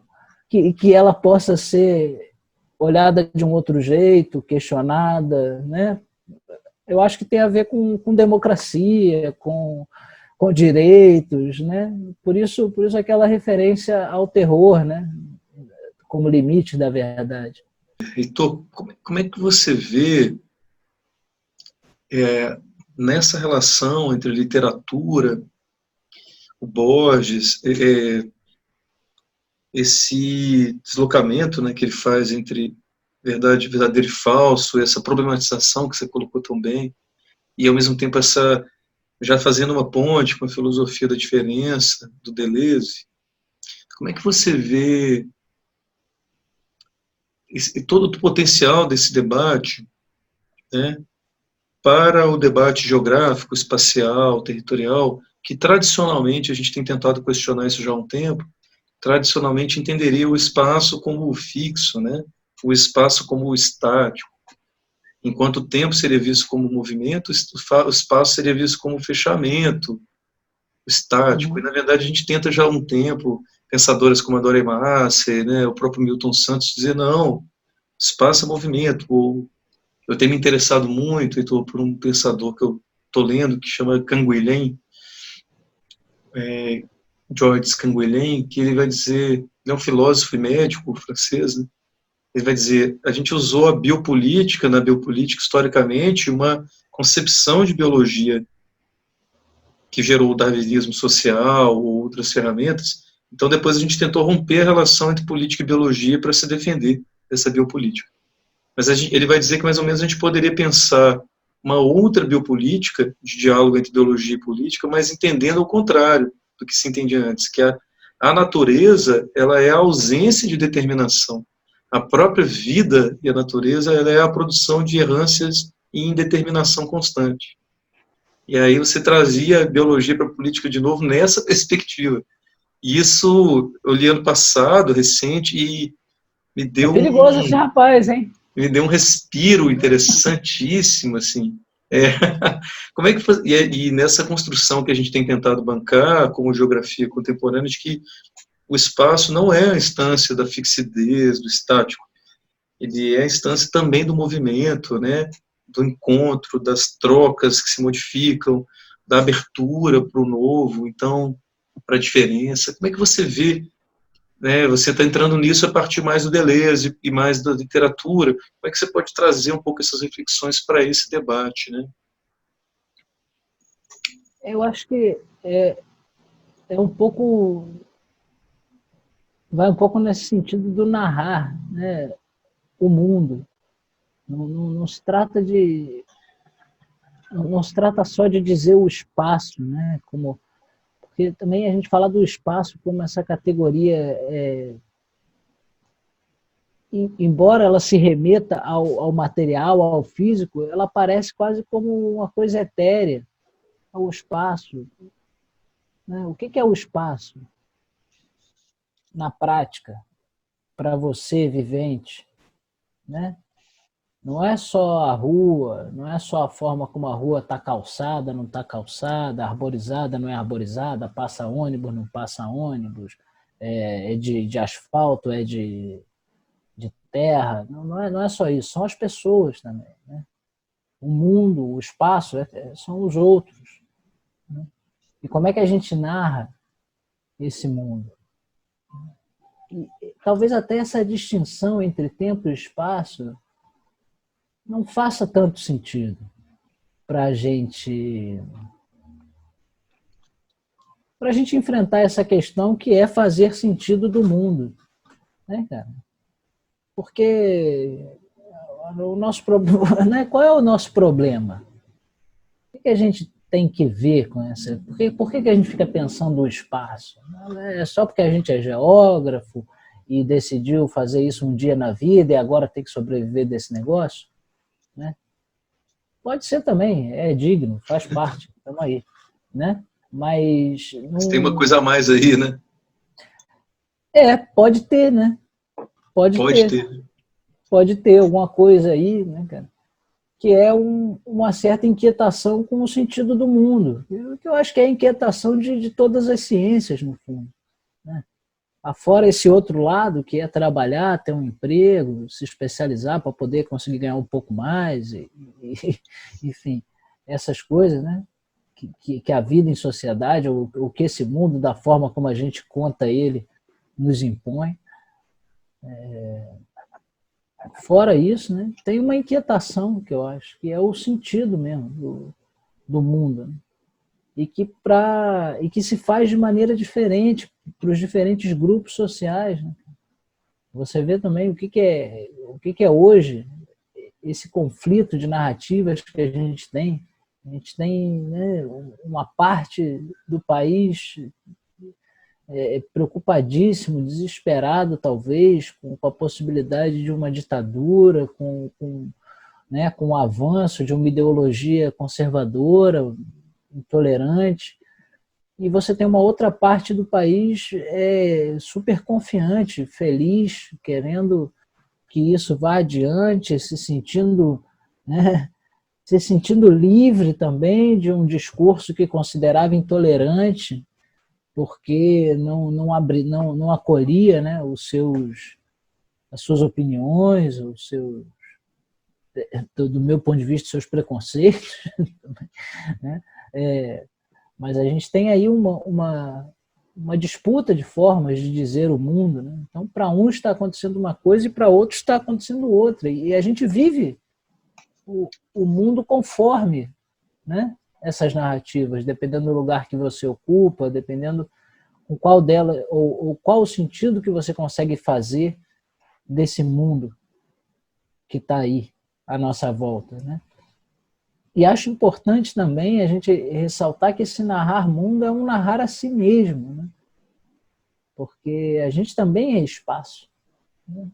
que ela possa ser olhada de um outro jeito, questionada. Né? Eu acho que tem a ver com democracia, com direitos. Né? Por isso aquela referência ao terror, né? Como limite da verdade. Heitor, como é que você vê nessa relação entre literatura, o Borges, esse deslocamento, né, que ele faz entre verdade, verdadeiro e falso, essa problematização que você colocou tão bem, e ao mesmo tempo já fazendo uma ponte com a filosofia da diferença, do Deleuze, como é que você vê todo o potencial desse debate, né, para o debate geográfico, espacial, territorial, que tradicionalmente, a gente tem tentado questionar isso já há um tempo, tradicionalmente entenderia o espaço como fixo, né? O espaço como estático, enquanto o tempo seria visto como movimento, o espaço seria visto como fechamento, estático. E, na verdade, a gente tenta já há um tempo, pensadores como a Dora Emasse, né, o próprio Milton Santos, dizer, não, espaço é movimento. Eu tenho me interessado muito, Heitor, por um pensador que eu estou lendo, que chama Canguilhem, Georges Canguilhem, que ele vai dizer, ele é um filósofo e médico francês, né? Ele vai dizer, a gente usou a biopolítica, na biopolítica, historicamente, uma concepção de biologia que gerou o darwinismo social ou outras ferramentas. Então, depois a gente tentou romper a relação entre política e biologia para se defender dessa biopolítica. Mas ele vai dizer que, mais ou menos, a gente poderia pensar uma outra biopolítica, de diálogo entre biologia e política, mas entendendo o contrário do que se entendia antes, que a natureza, ela é a ausência de determinação. A própria vida e a natureza, ela é a produção de errâncias e indeterminação constante. E aí você trazia a biologia para a política de novo nessa perspectiva. E isso, eu li ano passado, recente, e me deu perigoso esse rapaz, hein? Me deu um respiro interessantíssimo, assim. Como é que e nessa construção que a gente tem tentado bancar como geografia contemporânea, de que o espaço não é a instância da fixidez, do estático, ele é a instância também do movimento, né, do encontro, das trocas que se modificam, da abertura para o novo, então, para a diferença. Como é que você vê, né, você está entrando nisso a partir mais do Deleuze e mais da literatura, como é que você pode trazer um pouco essas reflexões para esse debate, né? Eu acho que é um pouco, vai um pouco nesse sentido do narrar, né, o mundo. Não se trata só de dizer o espaço, né, porque também a gente fala do espaço como essa categoria, embora ela se remeta ao material, ao físico, ela aparece quase como uma coisa etérea, ao espaço. Né? O que é o espaço? Na prática, para você, vivente, né? Não é só a rua, não é só a forma como a rua está calçada, não está calçada, arborizada, não é arborizada, passa ônibus, não passa ônibus, é de asfalto, é de terra. Não é só isso, são as pessoas também. Né? O mundo, o espaço, são os outros. Né? E como é que a gente narra esse mundo? E, talvez até essa distinção entre tempo e espaço não faça tanto sentido para a gente enfrentar essa questão que é fazer sentido do mundo, né, cara? Porque o nosso problema, né? Qual é o nosso problema? O que a gente tem que ver com essa? Por que a gente fica pensando o espaço? É só porque a gente é geógrafo e decidiu fazer isso um dia na vida e agora tem que sobreviver desse negócio? Né? Pode ser também, é digno, faz parte, estamos aí, né? Mas tem uma coisa a mais aí, né? Pode ter, né? Pode ter. Pode ter alguma coisa aí, né, cara? Que é uma certa inquietação com o sentido do mundo, que eu acho que é a inquietação de todas as ciências, no fundo, né? Afora esse outro lado, que é trabalhar, ter um emprego, se especializar para poder conseguir ganhar um pouco mais, enfim, essas coisas, né? Que a vida em sociedade, ou que esse mundo, da forma como a gente conta ele, nos impõe. Fora isso, né, tem uma inquietação que eu acho, que é o sentido mesmo do mundo, né? E que se faz de maneira diferente para os diferentes grupos sociais. Né? Você vê também o que é hoje esse conflito de narrativas que a gente tem. A gente tem, né, uma parte do país preocupadíssimo, desesperado talvez, com a possibilidade de uma ditadura, com o avanço de uma ideologia conservadora, intolerante, e você tem uma outra parte do país super confiante, feliz, querendo que isso vá adiante, se sentindo livre também de um discurso que considerava intolerante, porque não acolhia, né, as suas opiniões, do meu ponto de vista, seus preconceitos, né? Mas a gente tem aí uma disputa de formas de dizer o mundo, né? Então, para uns está acontecendo uma coisa e para outros está acontecendo outra. E a gente vive o mundo conforme, né, essas narrativas, dependendo do lugar que você ocupa, dependendo com qual dela, ou qual o sentido que você consegue fazer desse mundo que está aí à nossa volta, né? E acho importante também a gente ressaltar que esse narrar mundo é um narrar a si mesmo, né? Porque a gente também é espaço, né?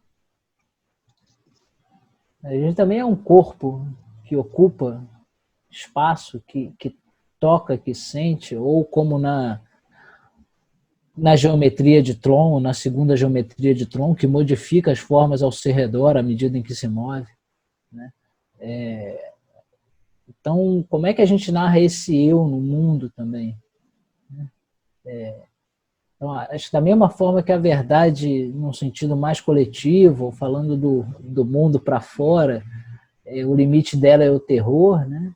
A gente também é um corpo que ocupa espaço, que toca, que sente, ou como na geometria de Tron, na segunda geometria de Tron, que modifica as formas ao seu redor à medida em que se move, né? Então, como é que a gente narra esse eu no mundo também? Então, acho que da mesma forma que a verdade, num sentido mais coletivo, falando do mundo para fora, o limite dela é o terror, né?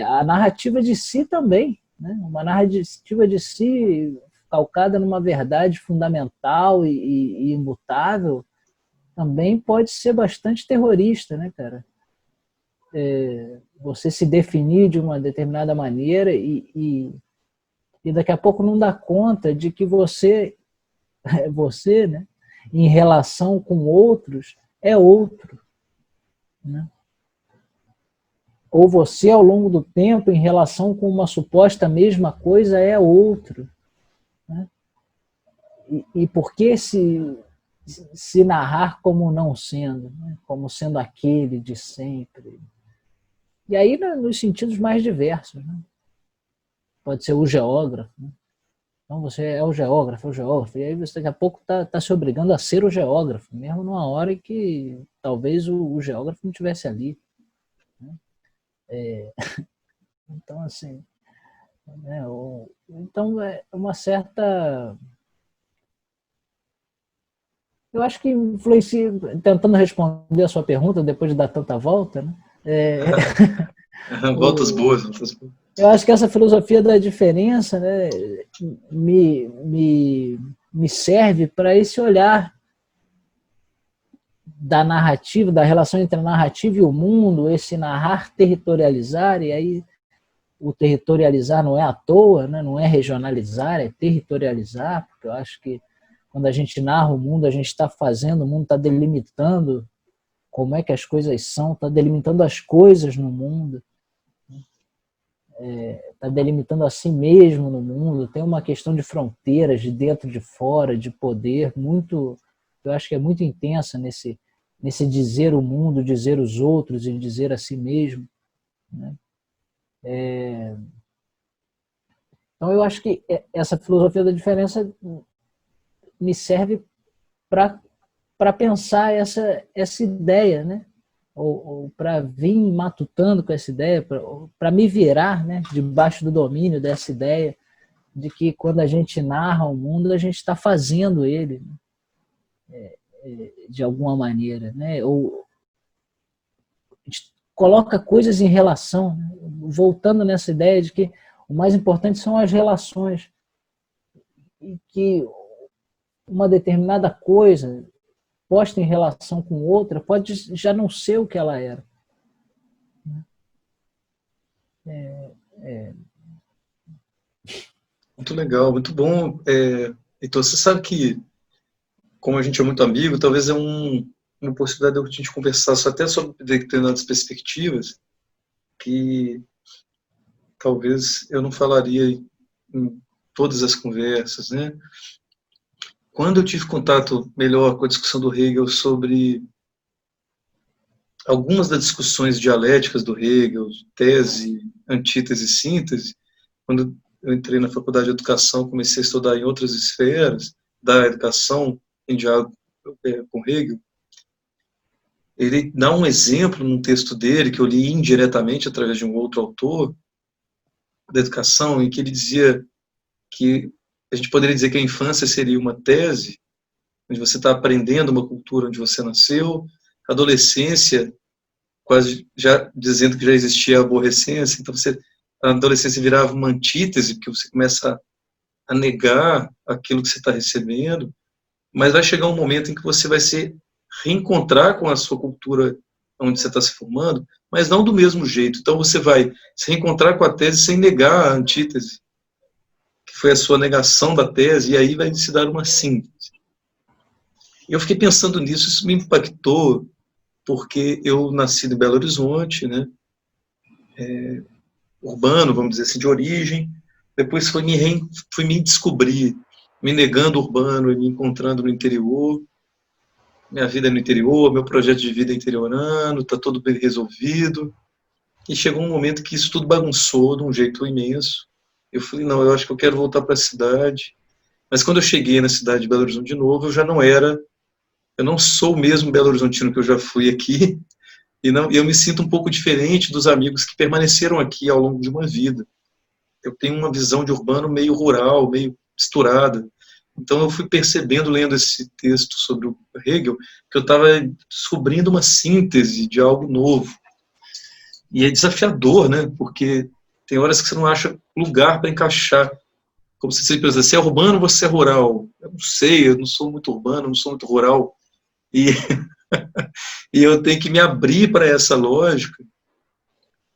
A narrativa de si também, né? Uma narrativa de si calcada numa verdade fundamental e imutável também pode ser bastante terrorista, né, cara? Você se definir de uma determinada maneira e daqui a pouco não dá conta de que você, né, em relação com outros, é outro, né? Ou você, ao longo do tempo, em relação com uma suposta mesma coisa, é outro, né? E por que se narrar como não sendo, né? Como sendo aquele de sempre? E aí nos sentidos mais diversos, né? Pode ser o geógrafo, né? Então você é o geógrafo, e aí você daqui a pouco está se obrigando a ser o geógrafo, mesmo numa hora em que talvez o geógrafo não estivesse ali, né? Então, assim, né, então é uma certa... Eu acho que influencia, tentando responder a sua pergunta, depois de dar tanta volta, né? Voltas boas, voltas boas. Eu acho que essa filosofia da diferença, né, me serve para esse olhar da narrativa, da relação entre a narrativa e o mundo, esse narrar territorializar, e aí o territorializar não é à toa, né, não é regionalizar, é territorializar, porque eu acho que quando a gente narra o mundo, a gente está fazendo, o mundo está delimitando como é que as coisas são, está delimitando as coisas no mundo, está delimitando a si mesmo no mundo, tem uma questão de fronteiras, de dentro, de fora, de poder, muito, eu acho que é muito intensa nesse dizer o mundo, dizer os outros e dizer a si mesmo, né? Então eu acho que essa filosofia da diferença me serve para pensar essa ideia, né? Ou para vir matutando com essa ideia, para me virar, né, debaixo do domínio dessa ideia de que quando a gente narra o mundo, a gente está fazendo ele, né, de alguma maneira, né? Ou a gente coloca coisas em relação, né? Voltando nessa ideia de que o mais importante são as relações, e que uma determinada coisa posta em relação com outra pode já não ser o que ela era. Muito legal, muito bom. Então, você sabe que, como a gente é muito amigo, talvez é uma possibilidade de a gente conversar só até sobre determinadas perspectivas que talvez eu não falaria em todas as conversas, né? Quando eu tive contato melhor com a discussão do Hegel sobre algumas das discussões dialéticas do Hegel, tese, antítese e síntese, quando eu entrei na faculdade de educação, comecei a estudar em outras esferas da educação, em diálogo com Hegel, ele dá um exemplo num texto dele, que eu li indiretamente através de um outro autor da educação, em que ele dizia que a gente poderia dizer que a infância seria uma tese, onde você está aprendendo uma cultura onde você nasceu, a adolescência quase já dizendo que já existia a aborrecência, então a adolescência virava uma antítese, porque você começa a negar aquilo que você está recebendo, mas vai chegar um momento em que você vai se reencontrar com a sua cultura onde você está se formando, mas não do mesmo jeito. Então você vai se reencontrar com a tese sem negar a antítese, que foi a sua negação da tese, e aí vai se dar uma síntese. E eu fiquei pensando nisso, isso me impactou, porque eu nasci em Belo Horizonte, né, urbano, vamos dizer assim, de origem, depois fui me descobrir, me negando urbano e me encontrando no interior. Minha vida é no interior, meu projeto de vida é interiorano, está tudo bem resolvido. E chegou um momento que isso tudo bagunçou de um jeito imenso. Eu falei, não, eu acho que eu quero voltar para a cidade. Mas quando eu cheguei na cidade de Belo Horizonte de novo, eu não sou o mesmo Belo Horizontino que eu já fui aqui, e eu me sinto um pouco diferente dos amigos que permaneceram aqui ao longo de uma vida. Eu tenho uma visão de urbano meio rural, meio misturada. Então eu fui percebendo, lendo esse texto sobre o Hegel, que eu estava descobrindo uma síntese de algo novo. E é desafiador, né? Porque tem horas que você não acha lugar para encaixar. Como se você pensa, você é urbano ou você é rural? Eu não sei, eu não sou muito urbano, não sou muito rural. E, e eu tenho que me abrir para essa lógica.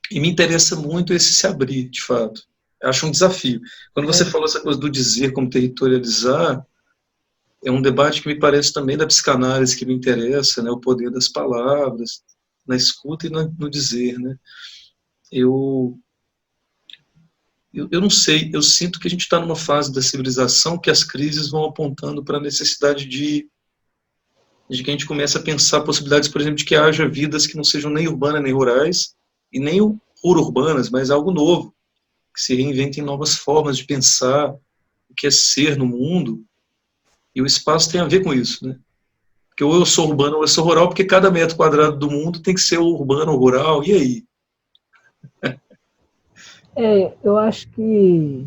E me interessa muito esse se abrir, de fato. Eu acho um desafio. Quando você falou essa coisa do dizer como territorializar, é um debate que me parece também da psicanálise que me interessa, né? O poder das palavras, na escuta e no dizer, né? Eu não sei, eu sinto que a gente está numa fase da civilização que as crises vão apontando para a necessidade de que a gente comece a pensar possibilidades, por exemplo, de que haja vidas que não sejam nem urbanas nem rurais, e nem urbanas, mas algo novo, que se reinventem novas formas de pensar o que é ser no mundo, e o espaço tem a ver com isso, né? Porque ou eu sou urbano ou eu sou rural, porque cada metro quadrado do mundo tem que ser urbano ou rural, e aí? Eu acho que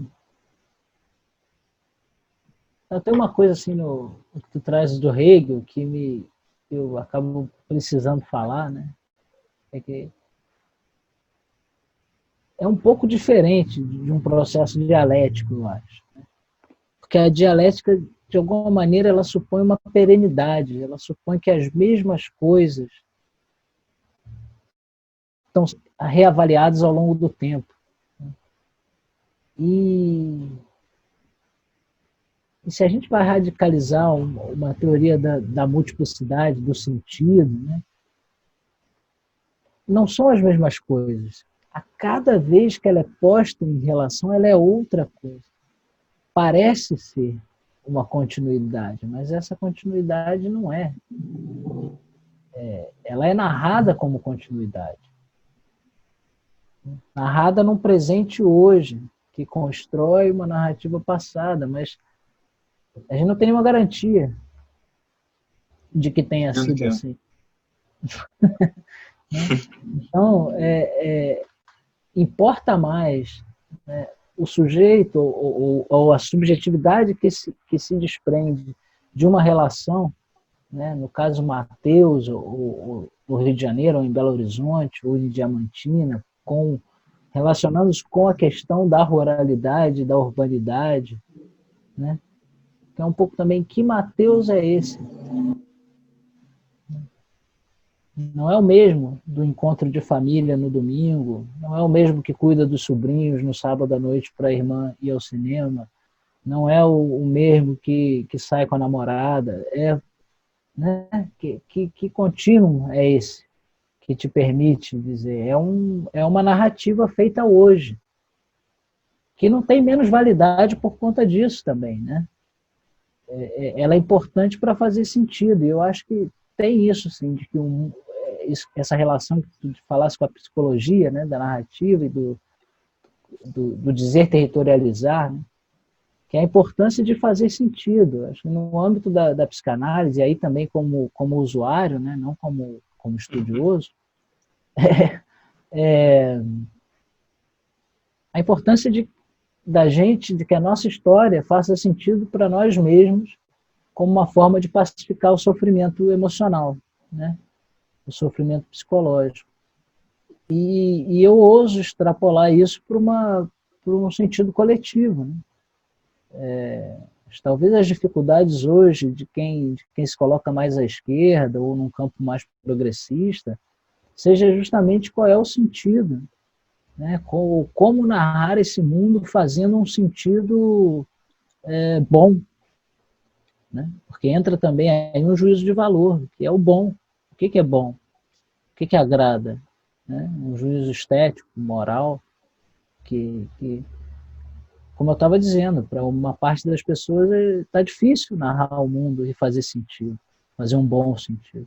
tem uma coisa assim no que tu traz do Hegel que eu acabo precisando falar, né? É que é um pouco diferente de um processo dialético, eu acho. Porque a dialética, de alguma maneira, ela supõe uma perenidade, ela supõe que as mesmas coisas estão reavaliadas ao longo do tempo. E se a gente vai radicalizar uma teoria da multiplicidade, do sentido, né? Não são as mesmas coisas. A cada vez que ela é posta em relação, ela é outra coisa. Parece ser uma continuidade, mas essa continuidade não é. Ela é narrada como continuidade. Narrada num presente hoje, que constrói uma narrativa passada, mas a gente não tem nenhuma garantia de que tenha sido assim. Então, importa mais, né, o sujeito ou a subjetividade que se desprende de uma relação, né, no caso Mateus, ou no Rio de Janeiro, ou em Belo Horizonte, ou em Diamantina, relacionando-se com a questão da ruralidade, da urbanidade, né? Que é um pouco também, que Mateus é esse? Não é o mesmo do encontro de família no domingo, não é o mesmo que cuida dos sobrinhos no sábado à noite para a irmã ir ao cinema, não é o mesmo que sai com a namorada, né? Que contínuo é esse que te permite dizer? É uma narrativa feita hoje, que não tem menos validade por conta disso também, né? Ela é importante para fazer sentido, e eu acho que tem isso, sim, de que essa relação que tu falasse com a psicologia, né, da narrativa e do dizer territorializar, né, que é a importância de fazer sentido. Acho que no âmbito da psicanálise, e aí também como usuário, né, não como estudioso, a importância de que a nossa história faça sentido para nós mesmos como uma forma de pacificar o sofrimento emocional, né? O sofrimento psicológico. E eu ouso extrapolar isso para um sentido coletivo, né? Talvez as dificuldades hoje de quem se coloca mais à esquerda ou num campo mais progressista seja justamente qual é o sentido, né? Como narrar esse mundo fazendo um sentido bom, né? Porque entra também aí um juízo de valor, que é o bom. O que é bom? O que agrada? Né? Um juízo estético, moral, que como eu estava dizendo, para uma parte das pessoas está difícil narrar o mundo e fazer sentido, fazer um bom sentido.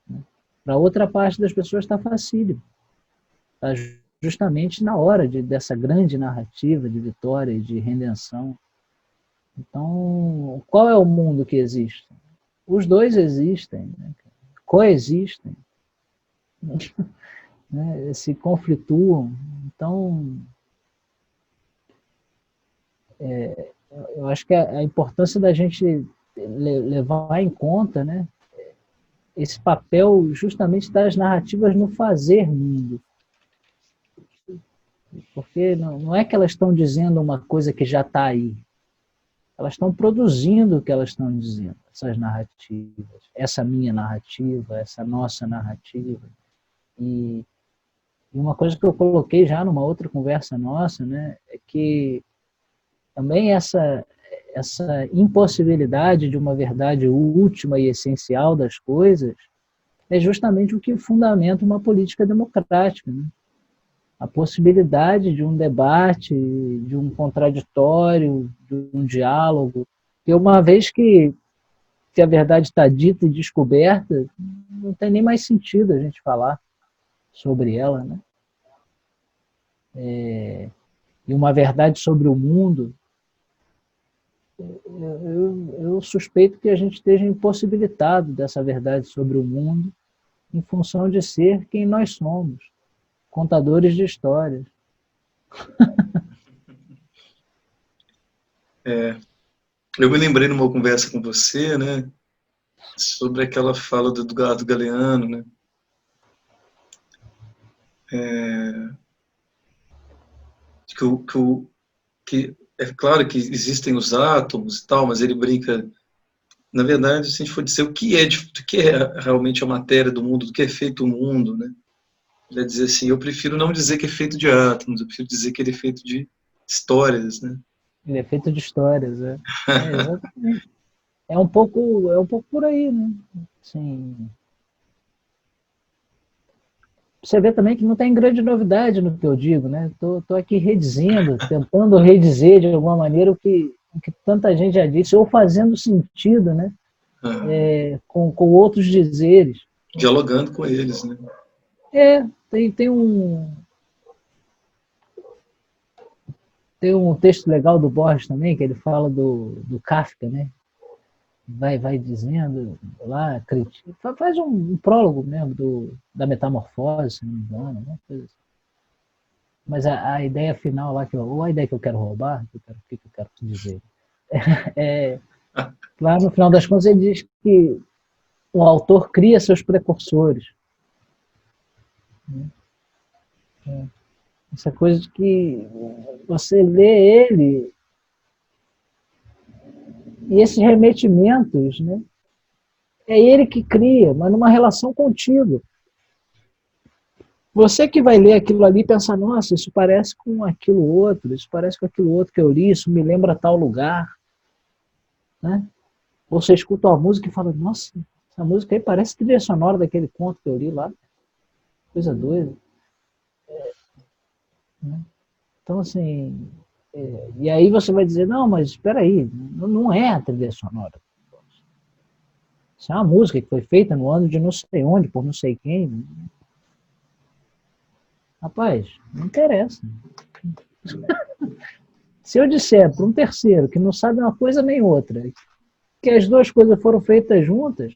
Né? Para outra parte das pessoas está facílimo. Está justamente na hora dessa grande narrativa de vitória e de redenção. Então, qual é o mundo que existe? Os dois existem, né? Coexistem, né? Se conflituam. Então, eu acho que a importância da gente levar em conta, né, esse papel justamente das narrativas no fazer mundo. Porque não é que elas estão dizendo uma coisa que já está aí. Elas estão produzindo o que elas estão dizendo, essas narrativas. Essa minha narrativa, essa nossa narrativa. E uma coisa que eu coloquei já numa outra conversa nossa, né, é que também essa impossibilidade de uma verdade última e essencial das coisas é justamente o que fundamenta uma política democrática, né? A possibilidade de um debate, de um contraditório, de um diálogo, que uma vez que a verdade está dita e descoberta, não tem nem mais sentido a gente falar sobre ela, né? E uma verdade sobre o mundo, eu suspeito que a gente esteja impossibilitado dessa verdade sobre o mundo em função de ser quem nós somos, contadores de histórias. Eu me lembrei numa conversa com você, né, sobre aquela fala do Edgardo Galeano, né, que é claro que existem os átomos e tal, mas ele brinca, na verdade, se a gente for dizer o que é realmente a matéria do mundo, do que é feito o mundo, né, ele vai dizer assim, eu prefiro não dizer que é feito de átomos, eu prefiro dizer que ele é feito de histórias, né. Ele é feito de histórias, exatamente. É um pouco por aí, né? Assim, você vê também que não tem grande novidade no que eu digo, né? Tô aqui redizendo, tentando redizer de alguma maneira o que tanta gente já disse, ou fazendo sentido, né? Com outros dizeres. Dialogando com eles, né? Tem um texto legal do Borges também, que ele fala do Kafka, né? Vai dizendo lá, faz um prólogo mesmo da Metamorfose, se não me engano, né? Mas a ideia final lá, ou a ideia que eu quero roubar, o que eu quero dizer, lá no final das contas ele diz que o autor cria seus precursores. Essa coisa de que você lê ele e esses remetimentos, né? É ele que cria, mas numa relação contigo. Você que vai ler aquilo ali e pensar, nossa, isso parece com aquilo outro, isso parece com aquilo outro que eu li, isso me lembra tal lugar. Né? Ou você escuta uma música e fala, nossa, essa música aí parece trilha sonora daquele conto que eu li lá. Coisa doida. Então, assim, e aí você vai dizer, não, mas espera aí, não é a trilha sonora. Isso é uma música que foi feita no ano de não sei onde, por não sei quem. Rapaz, não interessa. Se eu disser para um terceiro que não sabe uma coisa nem outra, que as duas coisas foram feitas juntas,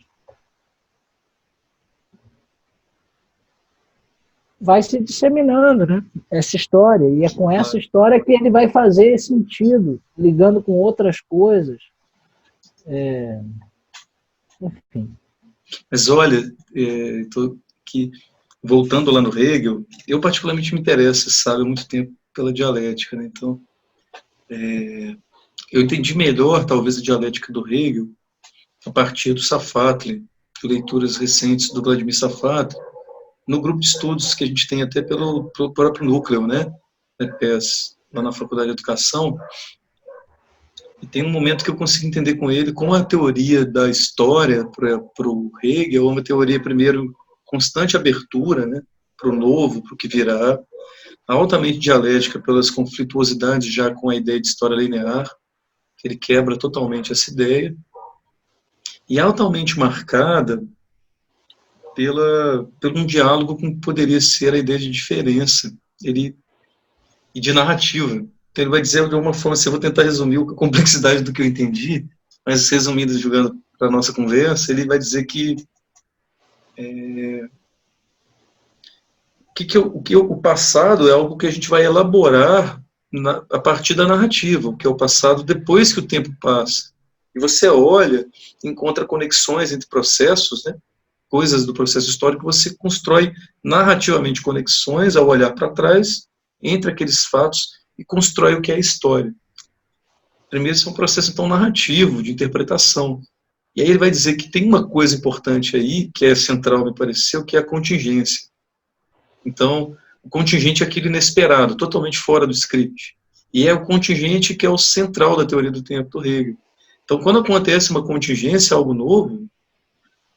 vai se disseminando, né? Essa história. E é com essa história que ele vai fazer sentido, ligando com outras coisas. Enfim. Mas olha, que voltando lá no Hegel, eu particularmente me interesso, sabe, há muito tempo pela dialética, né? Então, eu entendi melhor, talvez, a dialética do Hegel a partir do Safatli, leituras recentes do Vladimir Safatli, no grupo de estudos que a gente tem até pelo próprio núcleo, né, da EPES, lá na Faculdade de Educação, e tem um momento que eu consigo entender com ele como a teoria da história para o Hegel é uma teoria, primeiro, constante abertura, né, para o novo, para o que virá, altamente dialética pelas conflituosidades já com a ideia de história linear, que ele quebra totalmente essa ideia, e altamente marcada pelo um diálogo com o que poderia ser a ideia de diferença e de narrativa. Então ele vai dizer de alguma forma, assim, eu vou tentar resumir a complexidade do que eu entendi, mas resumindo, jogando para a nossa conversa, ele vai dizer que o passado é algo que a gente vai elaborar a partir da narrativa, o que é o passado depois que o tempo passa. E você olha, encontra conexões entre processos, né, coisas do processo histórico, você constrói narrativamente conexões ao olhar para trás, entre aqueles fatos, e constrói o que é a história. Primeiro, isso é um processo então narrativo, de interpretação. E aí ele vai dizer que tem uma coisa importante aí, que é central, me pareceu, que é a contingência. Então, o contingente é aquilo inesperado, totalmente fora do script. E é o contingente que é o central da teoria do tempo do Hegel. Então, quando acontece uma contingência, algo novo,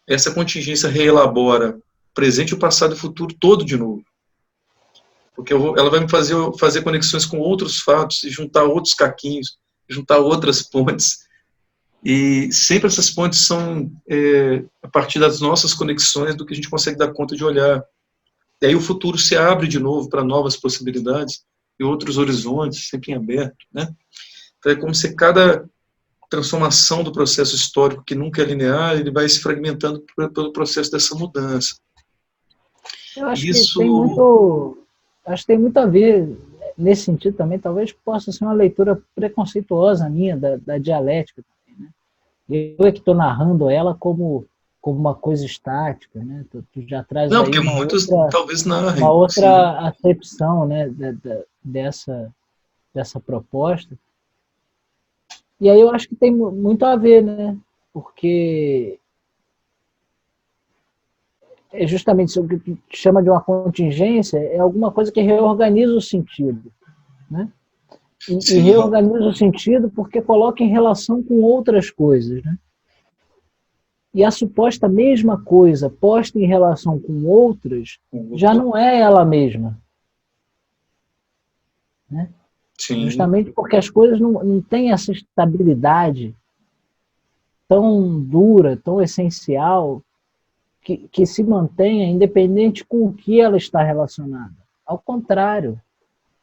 essa contingência reelabora o presente, o passado e o futuro todo de novo. Porque ela vai me fazer conexões com outros fatos, e juntar outros caquinhos, juntar outras pontes. E sempre essas pontes são a partir das nossas conexões, do que a gente consegue dar conta de olhar. E aí o futuro se abre de novo para novas possibilidades e outros horizontes, sempre em aberto, né? Então é como se cada transformação do processo histórico, que nunca é linear, ele vai se fragmentando pelo processo dessa mudança. Eu acho Isso... acho que tem muito a ver nesse sentido também. Talvez possa ser uma leitura preconceituosa minha da dialética também, né? Eu é que estou narrando ela como uma coisa estática, né? Tu já traz Não, aí porque muitos talvez narrem. uma outra acepção, né, dessa proposta. E aí eu acho que tem muito a ver, né? Porque é justamente isso que tu chama de uma contingência, é alguma coisa que reorganiza o sentido, né? E reorganiza o sentido porque coloca em relação com outras coisas, né? E a suposta mesma coisa posta em relação com outras já não é ela mesma, né? Sim. Justamente porque as coisas não têm essa estabilidade tão dura, tão essencial, que se mantenha independente com o que ela está relacionada. Ao contrário,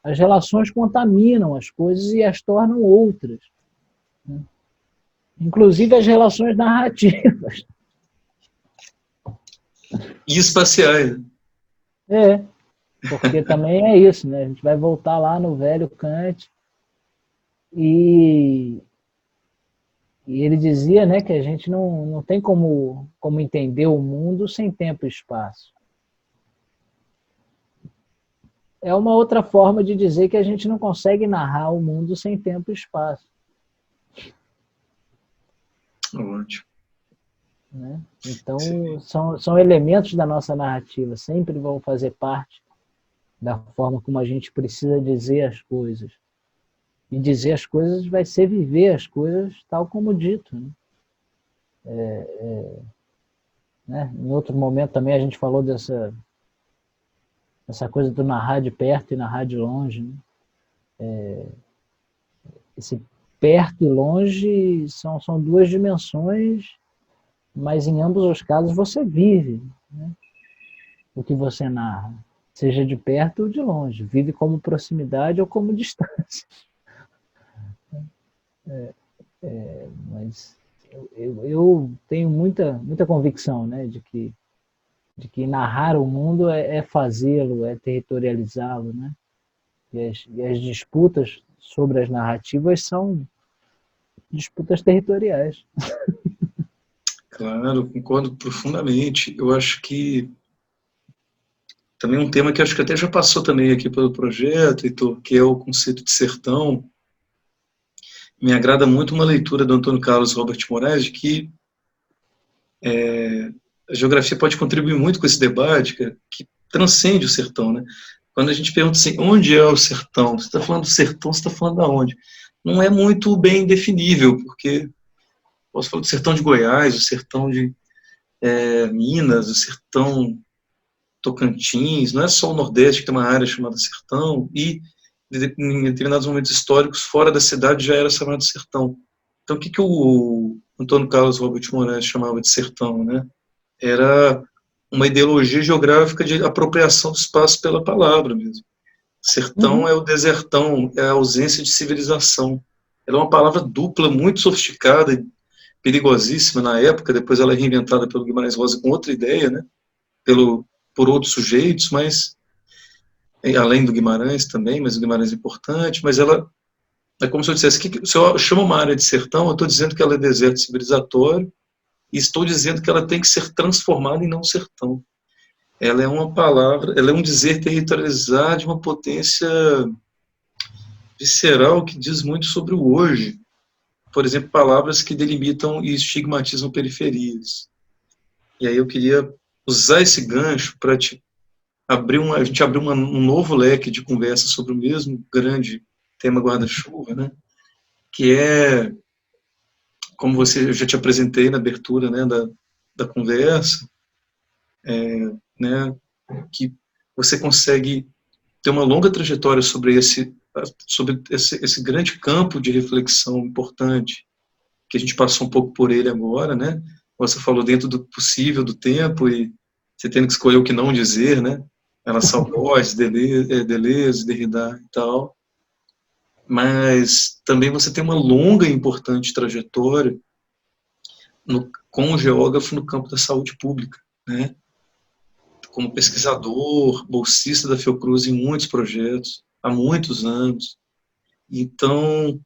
as relações contaminam as coisas e as tornam outras, né? Inclusive as relações narrativas. E espaciais. Porque também é isso, né? A gente vai voltar lá no velho Kant e ele dizia, né, que a gente não tem como entender o mundo sem tempo e espaço. É uma outra forma de dizer que a gente não consegue narrar o mundo sem tempo e espaço. Ótimo. Né? Então, são elementos da nossa narrativa, sempre vão fazer parte da forma como a gente precisa dizer as coisas. E dizer as coisas vai ser viver as coisas tal como dito, né? Né? Em outro momento também a gente falou dessa coisa do narrar de perto e narrar de longe, né? Esse perto e longe são duas dimensões, mas em ambos os casos você vive, né, o que você narra, seja de perto ou de longe, vive como proximidade ou como distância. Mas eu tenho muita convicção, né, de que narrar o mundo é fazê-lo, é territorializá-lo, né? E as disputas sobre as narrativas são disputas territoriais. Claro, concordo profundamente. Eu acho que também um tema que acho que até já passou também aqui pelo projeto, Heitor, que é o conceito de sertão. Me agrada muito uma leitura do Antônio Carlos Robert Moraes, de que a geografia pode contribuir muito com esse debate, que transcende o sertão, né? Quando a gente pergunta assim, onde é o sertão? Você está falando do sertão, você está falando de onde? Não é muito bem definível, porque posso falar do sertão de Goiás, o sertão de Minas, o sertão Tocantins, não é só o Nordeste que tem uma área chamada sertão, e em determinados momentos históricos, fora da cidade já era chamado sertão. Então, o que o Antônio Carlos Robert Moraes chamava de sertão, né? Era uma ideologia geográfica de apropriação do espaço pela palavra mesmo. Sertão é o desertão, é a ausência de civilização. Ela é uma palavra dupla, muito sofisticada e perigosíssima na época, depois ela é reinventada pelo Guimarães Rosa com outra ideia, né? Por outros sujeitos, mas além do Guimarães também, mas o Guimarães é importante, mas ela é como se eu dissesse, se eu chamo uma área de sertão, eu estou dizendo que ela é deserto civilizatório e estou dizendo que ela tem que ser transformada em não sertão. Ela é uma palavra, ela é um dizer territorializar de uma potência visceral que diz muito sobre o hoje. Por exemplo, palavras que delimitam e estigmatizam periferias. E aí eu queria usar esse gancho para a gente abrir um novo leque de conversa sobre o mesmo grande tema guarda-chuva, né? Que é, como eu já te apresentei na abertura, né, da conversa, né, que você consegue ter uma longa trajetória sobre esse grande campo de reflexão importante, que a gente passou um pouco por ele agora, né? Você falou dentro do possível, do tempo, e você tendo que escolher o que não dizer, né? Relação ao Borges, Deleuze, Derrida e tal. Mas também você tem uma longa e importante trajetória como geógrafo no campo da saúde pública, né? Como pesquisador, bolsista da Fiocruz em muitos projetos, há muitos anos. Então,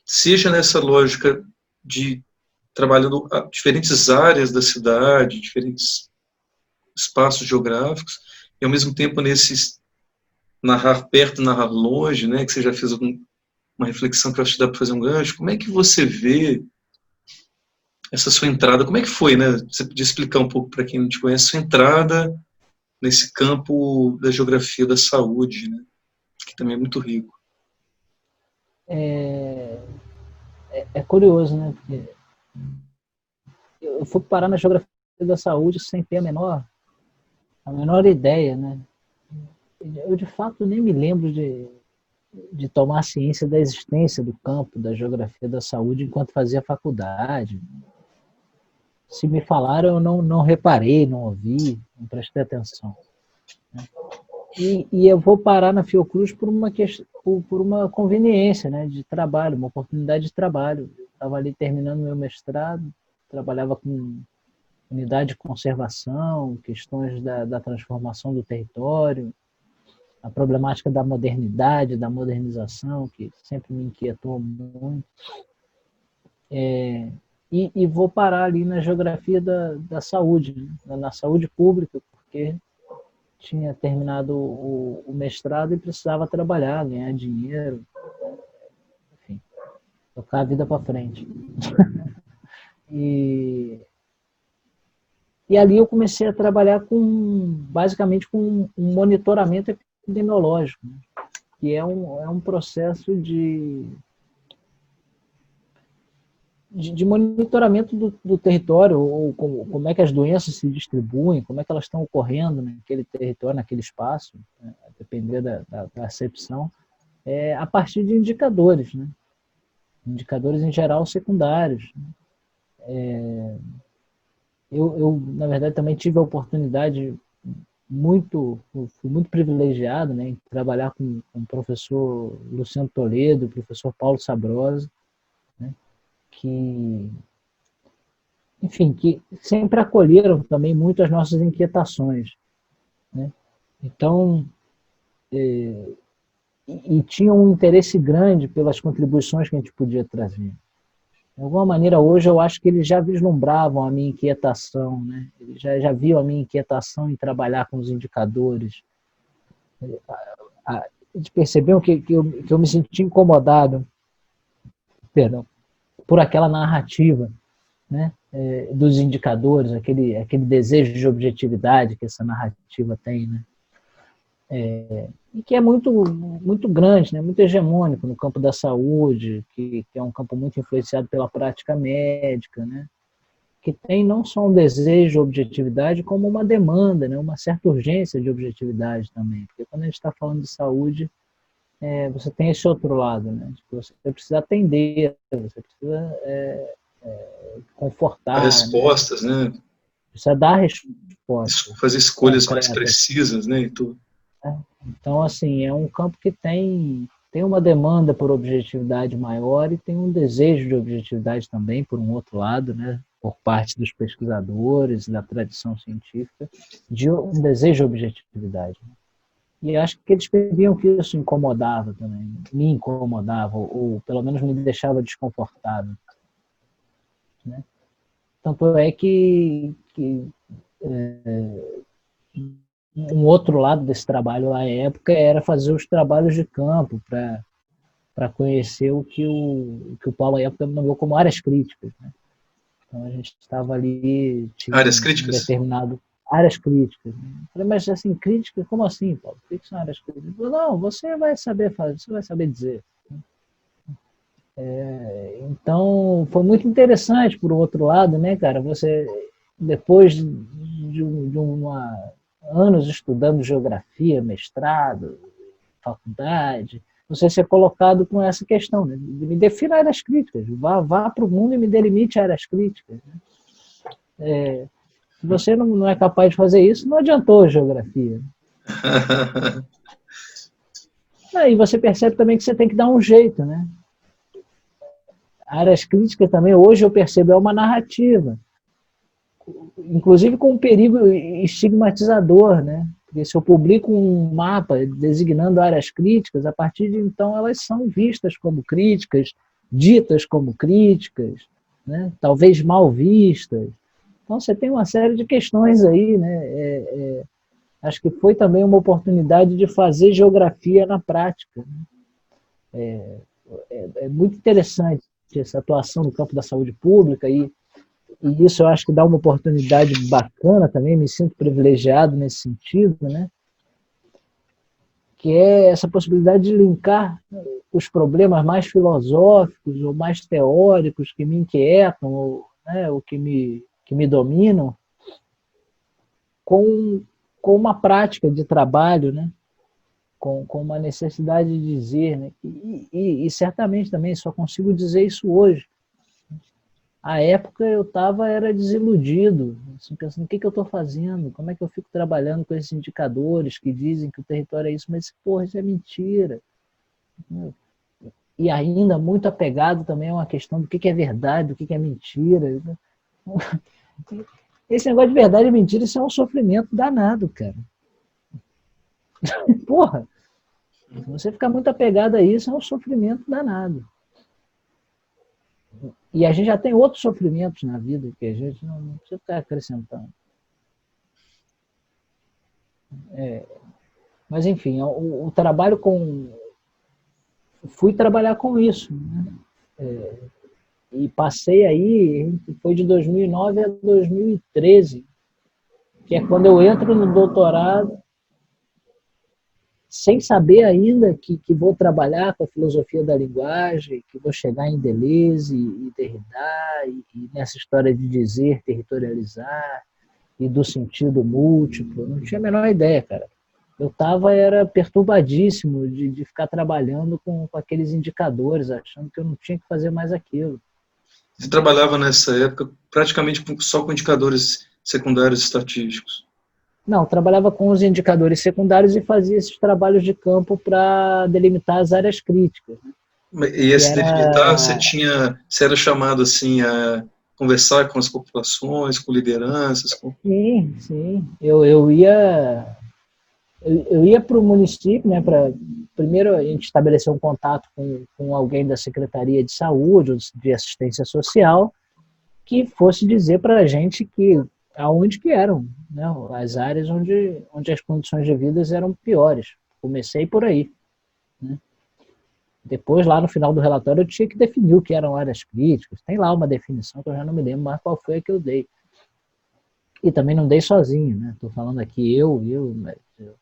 seja nessa lógica de trabalhando diferentes áreas da cidade, diferentes espaços geográficos, e ao mesmo tempo nesses narrar perto, narrar longe, né, que você já fez uma reflexão que eu acho que dá para fazer um gancho. Como é que você vê essa sua entrada? Como é que foi, né? Você podia explicar um pouco para quem não te conhece, sua entrada nesse campo da geografia da saúde, né, que também é muito rico. É curioso, né? Porque eu fui parar na geografia da saúde sem ter a menor ideia, né? Eu, de fato, nem me lembro de tomar ciência da existência do campo da geografia da saúde enquanto fazia faculdade. Se me falaram, eu não reparei, não ouvi, não prestei atenção. E eu vou parar na Fiocruz por uma conveniência, né, de trabalho, uma oportunidade de trabalho. Estava ali terminando meu mestrado, trabalhava com unidade de conservação, questões da transformação do território, a problemática da modernidade, da modernização, que sempre me inquietou muito. E vou parar ali na geografia da saúde, né? Na saúde pública, porque tinha terminado o mestrado e precisava trabalhar, ganhar dinheiro, enfim, tocar a vida para frente. E ali eu comecei a trabalhar basicamente com um monitoramento epidemiológico, né? Que é um processo de monitoramento do território, ou como é que as doenças se distribuem, como é que elas estão ocorrendo naquele território, naquele espaço, né, a depender da acepção, a partir de indicadores, né? Indicadores em geral secundários. Eu, na verdade, também tive a oportunidade fui muito privilegiado, né, em trabalhar com o professor Luciano Toledo, o professor Paulo Sabrosa, né, que sempre acolheram também muito as nossas inquietações, né? Então, e tinham um interesse grande pelas contribuições que a gente podia trazer. De alguma maneira, hoje, eu acho que eles já vislumbravam a minha inquietação, né? Eles já viam a minha inquietação em trabalhar com os indicadores, Eles perceberam que eu me senti incomodado, perdão, por aquela narrativa, né, dos indicadores, aquele desejo de objetividade que essa narrativa tem, né, e que é muito grande, né, muito hegemônico no campo da saúde, que é um campo muito influenciado pela prática médica, né, que tem não só um desejo de objetividade, como uma demanda, né, uma certa urgência de objetividade também, porque quando a gente está falando de saúde, você tem esse outro lado, né, você precisa atender, você precisa Dar confortar, respostas, né? precisa dar respostas Fazer escolhas mais concretas. precisas, né? E tudo. Então, assim, é um campo que tem uma demanda por objetividade maior e tem um desejo de objetividade também, por um outro lado, né, por parte dos pesquisadores, da tradição científica, de um desejo de objetividade. E acho que eles percebiam que isso incomodava também, me incomodava, ou pelo menos me deixava desconfortável, né? Tanto é que um outro lado desse trabalho na época era fazer os trabalhos de campo para conhecer o que o Paulo à época nomeou como áreas críticas, né? Então a gente estava ali, tinha Áreas um críticas? determinado áreas críticas. Né? Eu falei, mas assim, crítica, como assim, Paulo? O que são áreas críticas? Ele falou, não, você vai saber fazer, você vai saber dizer. Então foi muito interessante, por outro lado, né, cara? Você, depois de anos estudando geografia, mestrado, faculdade, você ser colocado com essa questão, né? Me defina áreas críticas, vá para o mundo e me delimite áreas críticas. Né? Se você não é capaz de fazer isso, não adiantou a geografia. E você percebe também que você tem que dar um jeito, né? Áreas críticas também, hoje eu percebo, é uma narrativa, inclusive com um perigo estigmatizador, né? Porque se eu publico um mapa designando áreas críticas, a partir de então elas são vistas como críticas, ditas como críticas, né? Talvez mal vistas. Então você tem uma série de questões aí, né? Acho que foi também uma oportunidade de fazer geografia na prática. É muito interessante essa atuação no campo da saúde pública e isso eu acho que dá uma oportunidade bacana também, me sinto privilegiado nesse sentido, né? Que é essa possibilidade de linkar os problemas mais filosóficos ou mais teóricos que me inquietam, ou, né, ou que me dominam, com uma prática de trabalho, né? Com uma necessidade de dizer, né? E certamente também só consigo dizer isso hoje. À época eu era desiludido, assim, pensando, o que eu estou fazendo? Como é que eu fico trabalhando com esses indicadores que dizem que o território é isso? Mas, porra, isso é mentira. E ainda muito apegado também a uma questão do que é verdade, do que é mentira. Esse negócio de verdade e mentira, isso é um sofrimento danado, cara. Porra, se você ficar muito apegado a isso, é um sofrimento danado. E a gente já tem outros sofrimentos na vida que a gente não precisa ficar acrescentando. Mas, enfim, o trabalho com... Fui trabalhar com isso. Né? E passei aí, foi de 2009 a 2013, que é quando eu entro no doutorado, sem saber ainda que vou trabalhar com a filosofia da linguagem, que vou chegar em Deleuze e Derrida, e nessa história de dizer, territorializar, e do sentido múltiplo. Não tinha a menor ideia, cara. Eu era perturbadíssimo de ficar trabalhando com aqueles indicadores, achando que eu não tinha que fazer mais aquilo. Você trabalhava nessa época praticamente só com indicadores secundários estatísticos? Não, trabalhava com os indicadores secundários e fazia esses trabalhos de campo para delimitar as áreas críticas. Né? E esse delimitar, você era chamado assim a conversar com as populações, com lideranças? Sim, sim. Eu ia para o município, né? Primeiro a gente estabeleceu um contato com alguém da Secretaria de Saúde ou de Assistência Social que fosse dizer para a gente aonde que eram, né, as áreas onde as condições de vida eram piores. comecei por aí, né? Depois, lá no final do relatório, eu tinha que definir o que eram áreas críticas. Tem lá uma definição que eu já não me lembro mais qual foi a que eu dei. E também não dei sozinho, né? Estou falando aqui eu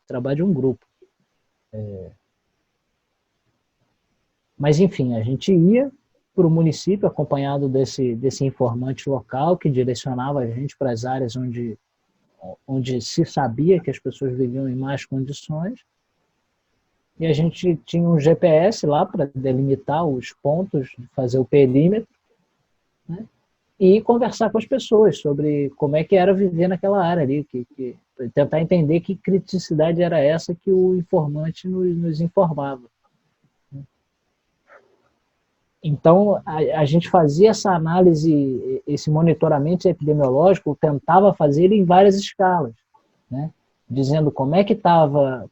trabalho de um grupo. Mas, enfim, a gente ia para o município acompanhado desse informante local que direcionava a gente para as áreas onde se sabia que as pessoas viviam em más condições. E a gente tinha um GPS lá para delimitar os pontos, fazer o perímetro, né? E conversar com as pessoas sobre como é que era viver naquela área ali, tentar entender que criticidade era essa que o informante nos informava. Então, a gente fazia essa análise, esse monitoramento epidemiológico, tentava fazer em várias escalas, né? Dizendo como é que estava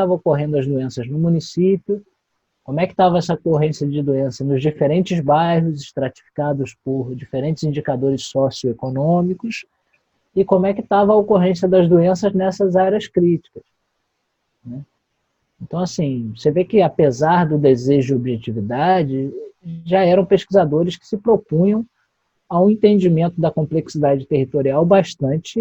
ocorrendo as doenças no município, como é que estava essa ocorrência de doença nos diferentes bairros, estratificados por diferentes indicadores socioeconômicos, e como é que estava a ocorrência das doenças nessas áreas críticas, né? Então, assim, você vê que, apesar do desejo de objetividade, já eram pesquisadores que se propunham a um entendimento da complexidade territorial bastante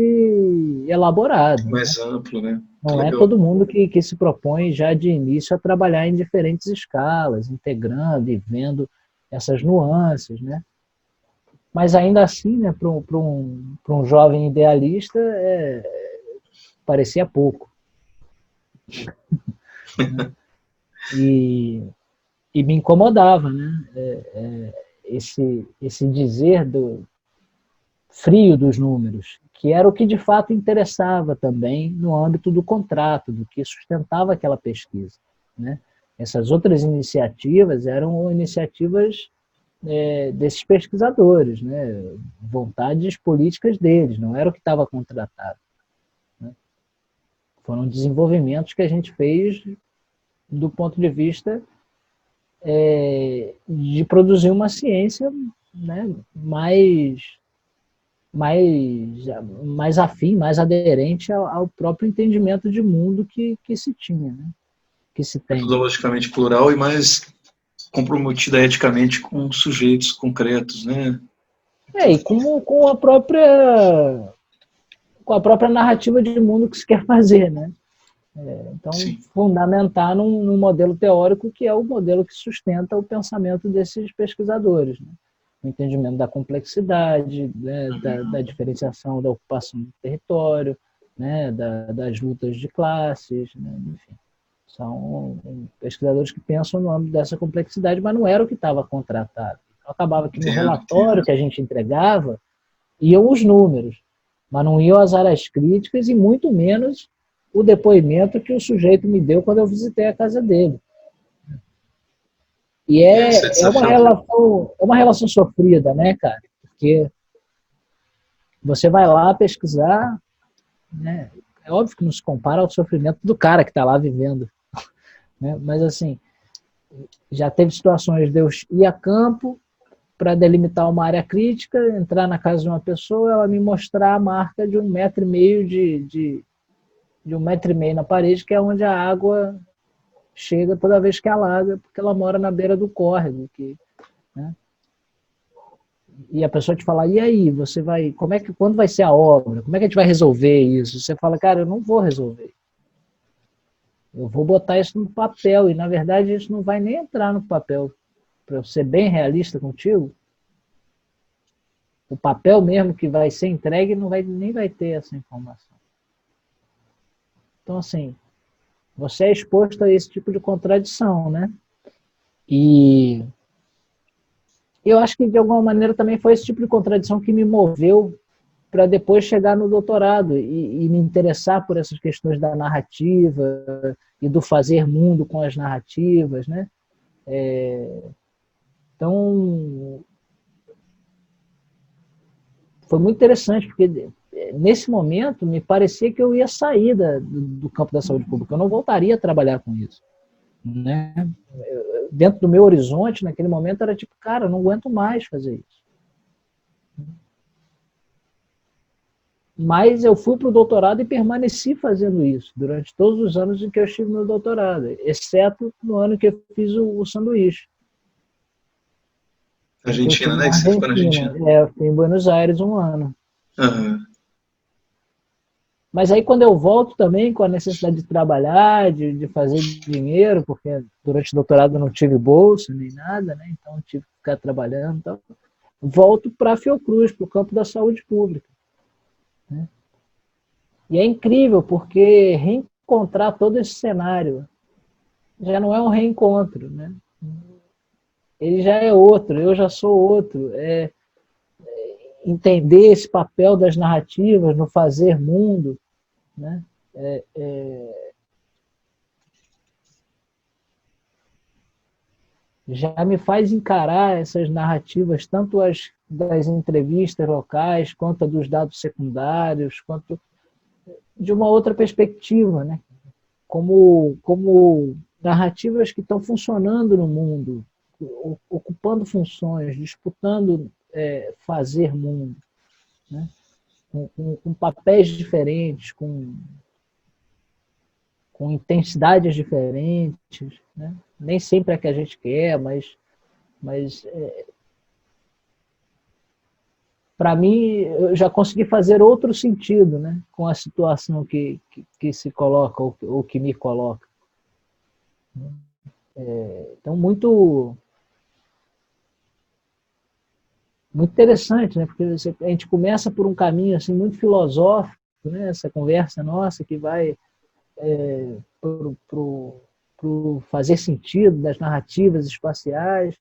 elaborado, Mais né? amplo, né? Não é Legal. todo mundo que se propõe já de início a trabalhar em diferentes escalas, integrando e vendo essas nuances, né? Mas ainda assim, né, para um jovem idealista, parecia pouco. E me incomodava, né? Esse dizer do frio dos números, que era o que de fato interessava também no âmbito do contrato, do que sustentava aquela pesquisa, né? Essas outras iniciativas eram iniciativas desses pesquisadores, né? Vontades políticas deles, não era o que estava contratado, né? Foram desenvolvimentos que a gente fez do ponto de vista de produzir uma ciência, né, mais afim, mais aderente ao próprio entendimento de mundo que se tinha, né, que se tem. Metodologicamente plural e mais comprometida eticamente com sujeitos concretos, né? E com a própria narrativa de mundo que se quer fazer, né? Então, Sim. fundamentar num modelo teórico que é o modelo que sustenta o pensamento desses pesquisadores, né? O entendimento da complexidade, né, da diferenciação da ocupação do território, né, das lutas de classes, né, enfim. São pesquisadores que pensam no âmbito dessa complexidade, mas não era o que estava contratado. Então, acabava que no relatório que a gente entregava iam os números, mas não iam as áreas críticas e muito menos o depoimento que o sujeito me deu quando eu visitei a casa dele. E é uma relação sofrida, né, cara? Porque você vai lá pesquisar, né? É óbvio que não se compara ao sofrimento do cara que está lá vivendo, né? Mas, assim, já teve situações de eu ir a campo para delimitar uma área crítica, entrar na casa de uma pessoa, ela me mostrar a marca de 1,5 metro de 1,5 metro na parede, que é onde a água chega toda vez que alaga, porque ela mora na beira do córrego, né? E a pessoa te fala, e aí, você vai, quando vai ser a obra? Como é que a gente vai resolver isso? Você fala, cara, eu não vou resolver. Eu vou botar isso no papel, e na verdade isso não vai nem entrar no papel. Para eu ser bem realista contigo, o papel mesmo que vai ser entregue nem vai ter essa informação. Então, assim, você é exposto a esse tipo de contradição, né? E eu acho que, de alguma maneira, também foi esse tipo de contradição que me moveu para depois chegar no doutorado e me interessar por essas questões da narrativa e do fazer mundo com as narrativas, né? Então, foi muito interessante, porque nesse momento me parecia que eu ia sair do campo da saúde pública, eu não voltaria a trabalhar com isso, né? Dentro do meu horizonte, naquele momento, era tipo, cara, eu não aguento mais fazer isso. Mas eu fui para o doutorado e permaneci fazendo isso durante todos os anos em que eu estive no doutorado, exceto no ano que eu fiz o sanduíche. Que eu Argentina, fui né? na Que você ficou na Argentina. Argentina. Eu fui em Buenos Aires um ano. Aham. Mas aí quando eu volto também com a necessidade de trabalhar, de fazer dinheiro, porque durante o doutorado eu não tive bolsa nem nada, né? Então eu tive que ficar trabalhando. Então, volto para a Fiocruz, para o campo da saúde pública. Né? E é incrível, porque reencontrar todo esse cenário já não é um reencontro, né? Ele já é outro, eu já sou outro. Entender esse papel das narrativas no fazer mundo, né? Já me faz encarar essas narrativas, tanto as das entrevistas locais, quanto a dos dados secundários, quanto de uma outra perspectiva, né? Como narrativas que estão funcionando no mundo, ocupando funções, disputando fazer mundo, né? Com papéis diferentes, com intensidades diferentes, né? Nem sempre é que a gente quer, mas para mim eu já consegui fazer outro sentido, né? Com a situação que se coloca ou que me coloca. Então, muito interessante, né? Porque a gente começa por um caminho assim muito filosófico, né? Essa conversa nossa que vai para o fazer sentido das narrativas espaciais,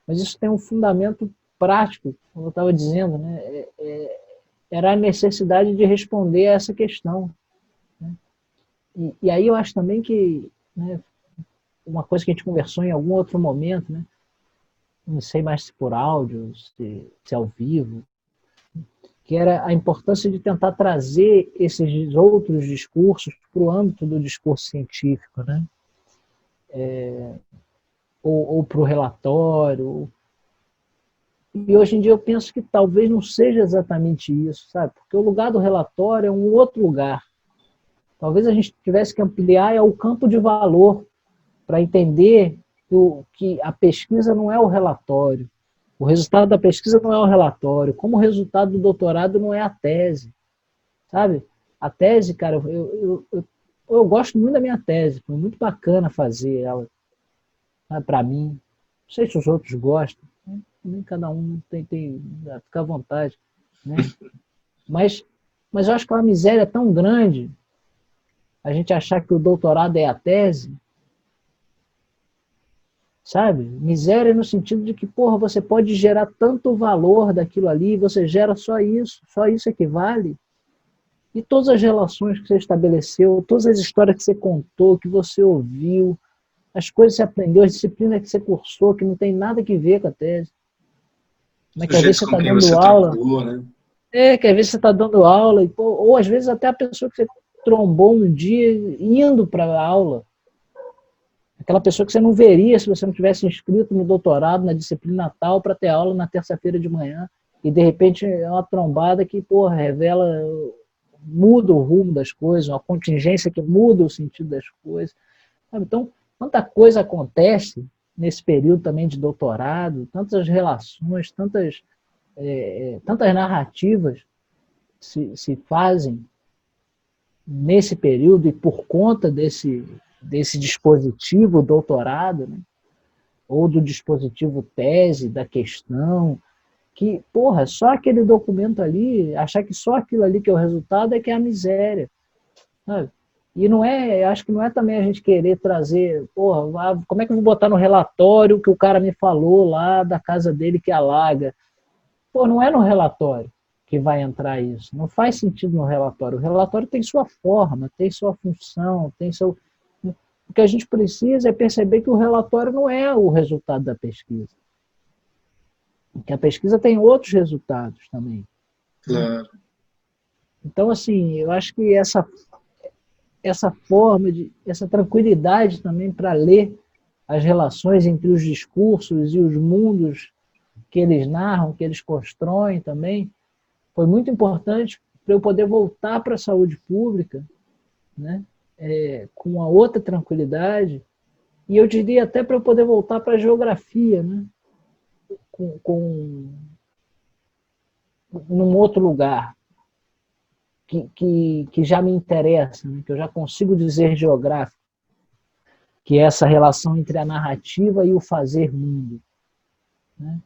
mas isso tem um fundamento prático, como eu estava dizendo, né? Era a necessidade de responder a essa questão. Né? E aí eu acho também que, né, uma coisa que a gente conversou em algum outro momento, né? Não sei mais se por áudio, se ao vivo, que era a importância de tentar trazer esses outros discursos para o âmbito do discurso científico, né? Ou para o relatório. E hoje em dia eu penso que talvez não seja exatamente isso, sabe? Porque o lugar do relatório é um outro lugar. Talvez a gente tivesse que ampliar o campo de valor para entender que a pesquisa não é o relatório. O resultado da pesquisa não é o relatório. Como o resultado do doutorado não é a tese. Sabe? A tese, cara, eu gosto muito da minha tese. Foi muito bacana fazer ela. Para mim. Não sei se os outros gostam. Nem cada um tem fica à vontade. Né? Mas eu acho que é uma miséria tão grande a gente achar que o doutorado é a tese, sabe? Miséria no sentido de que, porra, você pode gerar tanto valor daquilo ali, você gera só isso é que vale. E todas as relações que você estabeleceu, todas as histórias que você contou, que você ouviu, as coisas que você aprendeu, as disciplinas que você cursou, que não tem nada que ver com a tese. Mas que às vezes você está dando aula. Trocou, né? Que às vezes você está dando aula, ou às vezes até a pessoa que você trombou um dia indo para a aula. Aquela pessoa que você não veria se você não tivesse inscrito no doutorado, na disciplina tal, para ter aula na terça-feira de manhã. E de repente é uma trombada que, porra, revela, muda o rumo das coisas, uma contingência que muda o sentido das coisas. Então, tanta coisa acontece nesse período também de doutorado, tantas relações, tantas narrativas se fazem nesse período e por conta desse dispositivo doutorado, né? Ou do dispositivo tese, da questão, que, porra, só aquele documento ali, achar que só aquilo ali que é o resultado é que é a miséria. Sabe? E não é, acho que não é também a gente querer trazer, porra, como é que eu vou botar no relatório que o cara me falou lá da casa dele que alaga? Pô, não é no relatório que vai entrar isso. Não faz sentido no relatório. O relatório tem sua forma, tem sua função, tem seu... O que a gente precisa é perceber que o relatório não é o resultado da pesquisa. Que a pesquisa tem outros resultados também. Claro. Então, assim, eu acho que essa forma, essa tranquilidade também para ler as relações entre os discursos e os mundos que eles narram, que eles constroem também, foi muito importante para eu poder voltar para a saúde pública, né? Com uma outra tranquilidade, e eu diria até para eu poder voltar para a geografia, né? Num outro lugar que já me interessa, né? Que eu já consigo dizer geográfico, que é essa relação entre a narrativa e o fazer mundo, né?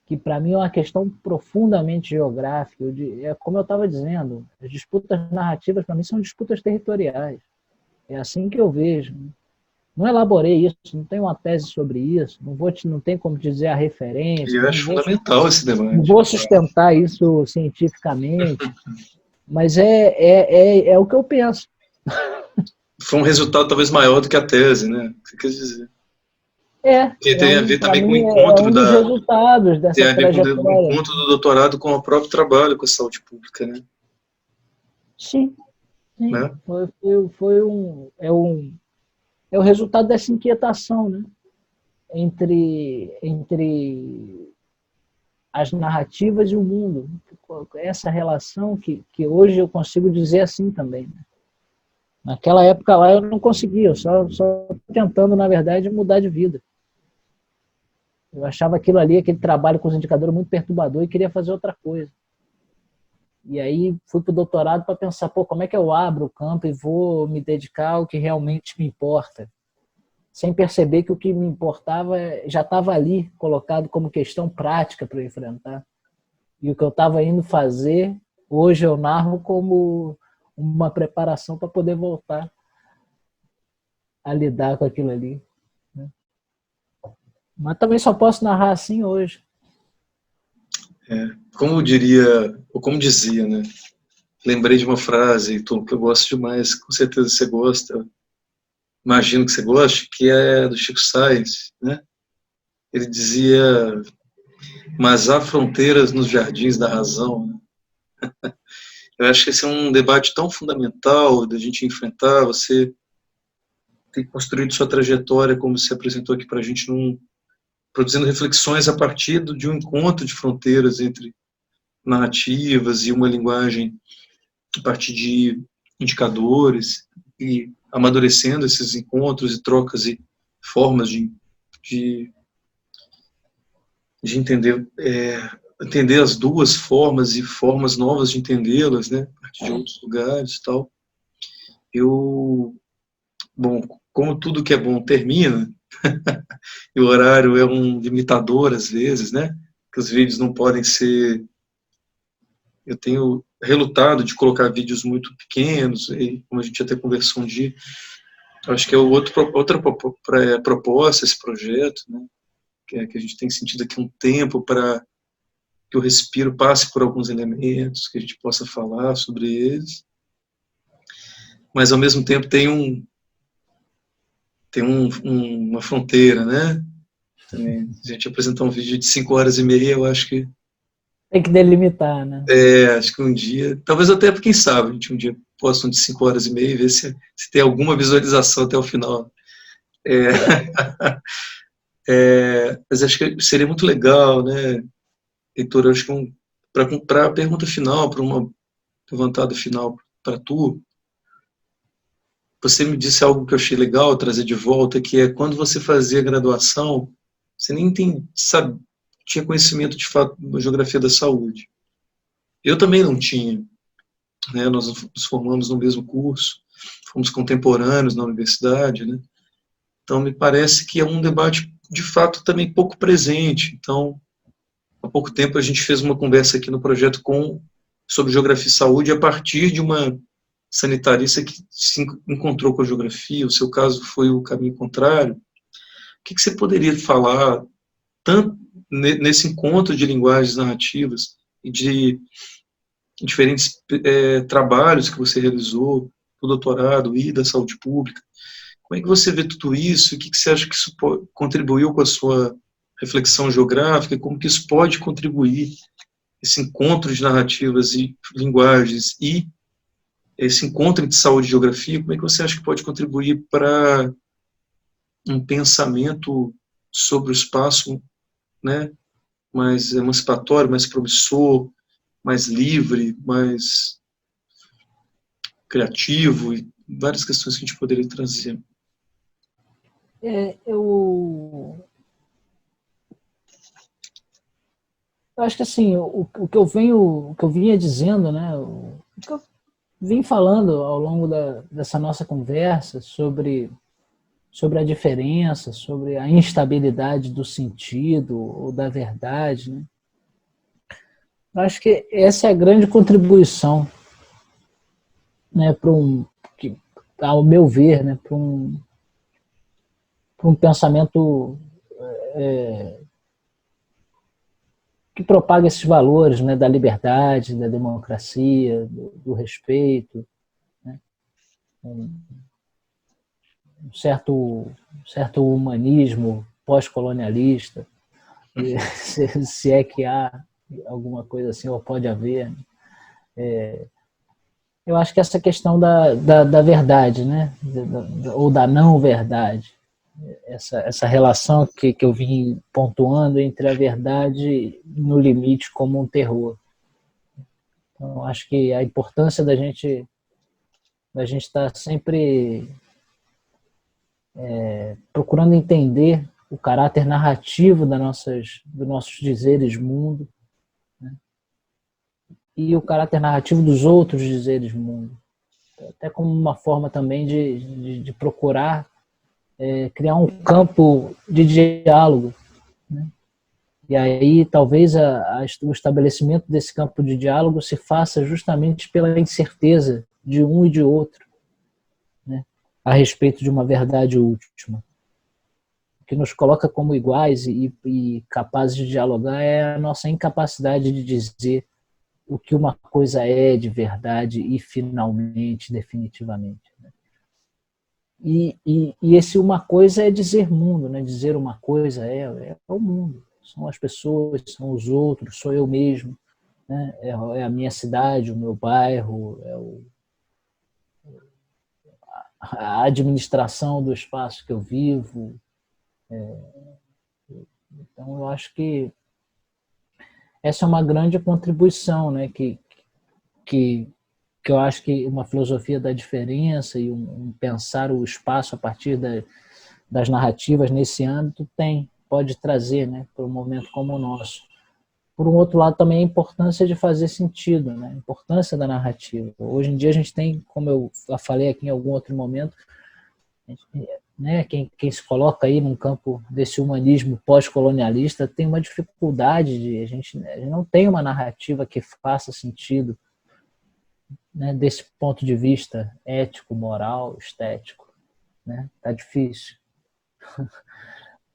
Que para mim é uma questão profundamente geográfica. É como eu estava dizendo, as disputas narrativas para mim são disputas territoriais. É assim que eu vejo. Não elaborei isso, não tenho uma tese sobre isso, não tem como dizer a referência, E eu acho fundamental esse não debate. vou sustentar isso cientificamente, mas é o que eu penso. Foi um resultado talvez maior do que a tese, né? O que você quer dizer? Que tem a ver também com o encontro dos resultados tem dessa a ver com o trajetória. encontro do doutorado com o próprio trabalho com a saúde pública, né? Sim, Né? é o resultado dessa inquietação, né? Entre as narrativas e o mundo. Essa relação que hoje eu consigo dizer assim também, né? Naquela época lá eu não conseguia, eu só tentando, na verdade, mudar de vida. Eu achava aquilo ali, aquele trabalho com os indicadores muito perturbador e queria fazer outra coisa. E aí fui para o doutorado para pensar, como é que eu abro o campo e vou me dedicar ao que realmente me importa? Sem perceber que o que me importava já estava ali, colocado como questão prática para eu enfrentar. E o que eu estava indo fazer, hoje eu narro como uma preparação para poder voltar a lidar com aquilo ali. Mas também só posso narrar assim hoje. Como diria, ou como dizia, né? Lembrei de uma frase, Tom, que eu gosto demais, com certeza você gosta, imagino que você goste, que é do Chico Sainz, né? Ele dizia, mas há fronteiras nos jardins da razão, né? Eu acho que esse é um debate tão fundamental da gente enfrentar. Você tem construído sua trajetória, como você apresentou aqui para a gente, produzindo reflexões a partir de um encontro de fronteiras entre narrativas e uma linguagem a partir de indicadores e amadurecendo esses encontros e trocas e formas de entender, entender as duas formas e formas novas de entendê-las, né, a partir de outros lugares e tal. Bom, como tudo que é bom termina, e o horário é um limitador às vezes, né, que os vídeos não podem ser... Eu tenho relutado de colocar vídeos muito pequenos, e como a gente até conversou um dia, acho que é outra proposta esse projeto, né, que a gente tem sentido aqui um tempo para que o respiro passe por alguns elementos, que a gente possa falar sobre eles, mas ao mesmo tempo tem uma fronteira, né? Também, se a gente apresentar um vídeo de 5 horas e meia, eu acho que... Tem que delimitar, né? Acho que um dia, talvez até, quem sabe, a gente um dia posta um de 5 horas e meia e ver se tem alguma visualização até o final. Mas acho que seria muito legal, né, Heitor? Acho que para a pergunta final, para uma levantada final para tu, você me disse algo que eu achei legal trazer de volta, que é quando você fazia graduação, você nem tinha conhecimento de fato da geografia da saúde. Eu também não tinha, né? Nós nos formamos no mesmo curso, fomos contemporâneos na universidade, né? Então me parece que é um debate de fato também pouco presente. Então, há pouco tempo a gente fez uma conversa aqui no projeto sobre geografia e saúde a partir de uma sanitarista que se encontrou com a geografia. O seu caso foi o caminho contrário. O que você poderia falar tanto nesse encontro de linguagens narrativas e de diferentes trabalhos que você realizou, do doutorado e da saúde pública? Como é que você vê tudo isso? O que você acha que isso contribuiu com a sua reflexão geográfica? E como que isso pode contribuir, esse encontro de narrativas e linguagens e esse encontro entre saúde e geografia, como é que você acha que pode contribuir para um pensamento sobre o espaço, né, mais emancipatório, mais promissor, mais livre, mais criativo, e várias questões que a gente poderia trazer. Eu acho que assim, o que eu vinha dizendo, né, o que eu vim falando ao longo dessa nossa conversa sobre a diferença, sobre a instabilidade do sentido ou da verdade, né? Eu acho que essa é a grande contribuição, né, ao meu ver, né, para um pensamento que propaga esses valores, né, da liberdade, da democracia, do respeito, né, um certo humanismo pós-colonialista, se é que há alguma coisa assim, ou pode haver. Eu acho que essa questão da verdade, né, ou da não verdade, essa relação que eu vim pontuando entre a verdade no limite como um terror. Então, acho que a importância da gente estar sempre procurando entender o caráter narrativo dos nossos dizeres mundo, né? E o caráter narrativo dos outros dizeres mundo, até como uma forma também de procurar criar um campo de diálogo, né? E aí talvez o estabelecimento desse campo de diálogo se faça justamente pela incerteza de um e de outro, né, a respeito de uma verdade última. O que nos coloca como iguais e capazes de dialogar é a nossa incapacidade de dizer o que uma coisa é de verdade e finalmente, definitivamente. E esse uma coisa é dizer mundo, né? Dizer uma coisa é o mundo. São as pessoas, são os outros, sou eu mesmo, né? É a minha cidade, o meu bairro, a administração do espaço que eu vivo. Então, eu acho que essa é uma grande contribuição, né? Que, que eu acho que uma filosofia da diferença e um pensar o espaço a partir das narrativas nesse âmbito pode trazer, né, para um momento como o nosso. Por um outro lado, também a importância de fazer sentido, né, a importância da narrativa. Hoje em dia a gente tem, como eu falei aqui em algum outro momento, né, quem se coloca aí num campo desse humanismo pós-colonialista tem uma dificuldade a gente não tem uma narrativa que faça sentido, né, desse ponto de vista ético, moral, estético, né? Tá difícil.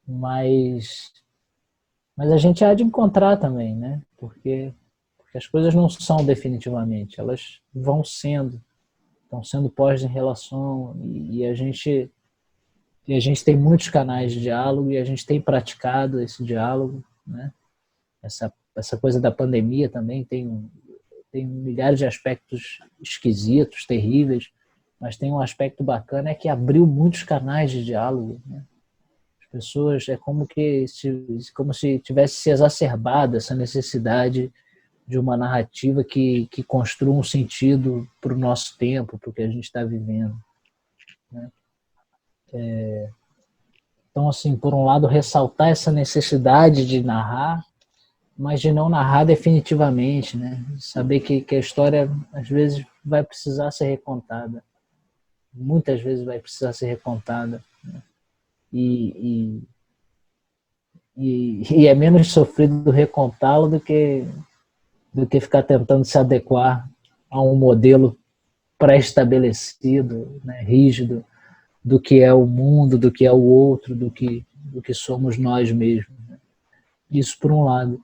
Mas a gente há de encontrar também, né? Porque as coisas não são definitivamente, elas estão sendo postas em relação e a gente tem muitos canais de diálogo e a gente tem praticado esse diálogo, né? Essa coisa da pandemia também tem milhares de aspectos esquisitos, terríveis, mas tem um aspecto bacana é que abriu muitos canais de diálogo, né? As pessoas, é como se tivesse se exacerbado essa necessidade de uma narrativa que construa um sentido para o nosso tempo, para o que a gente está vivendo, né? Então, assim, por um lado, ressaltar essa necessidade de narrar, mas de não narrar definitivamente, né? Saber que a história, às vezes, vai precisar ser recontada. Muitas vezes vai precisar ser recontada, né? E é menos sofrido recontá-lo do que ficar tentando se adequar a um modelo pré-estabelecido, né, rígido, do que é o mundo, do que é o outro, do que somos nós mesmos, né? Isso por um lado.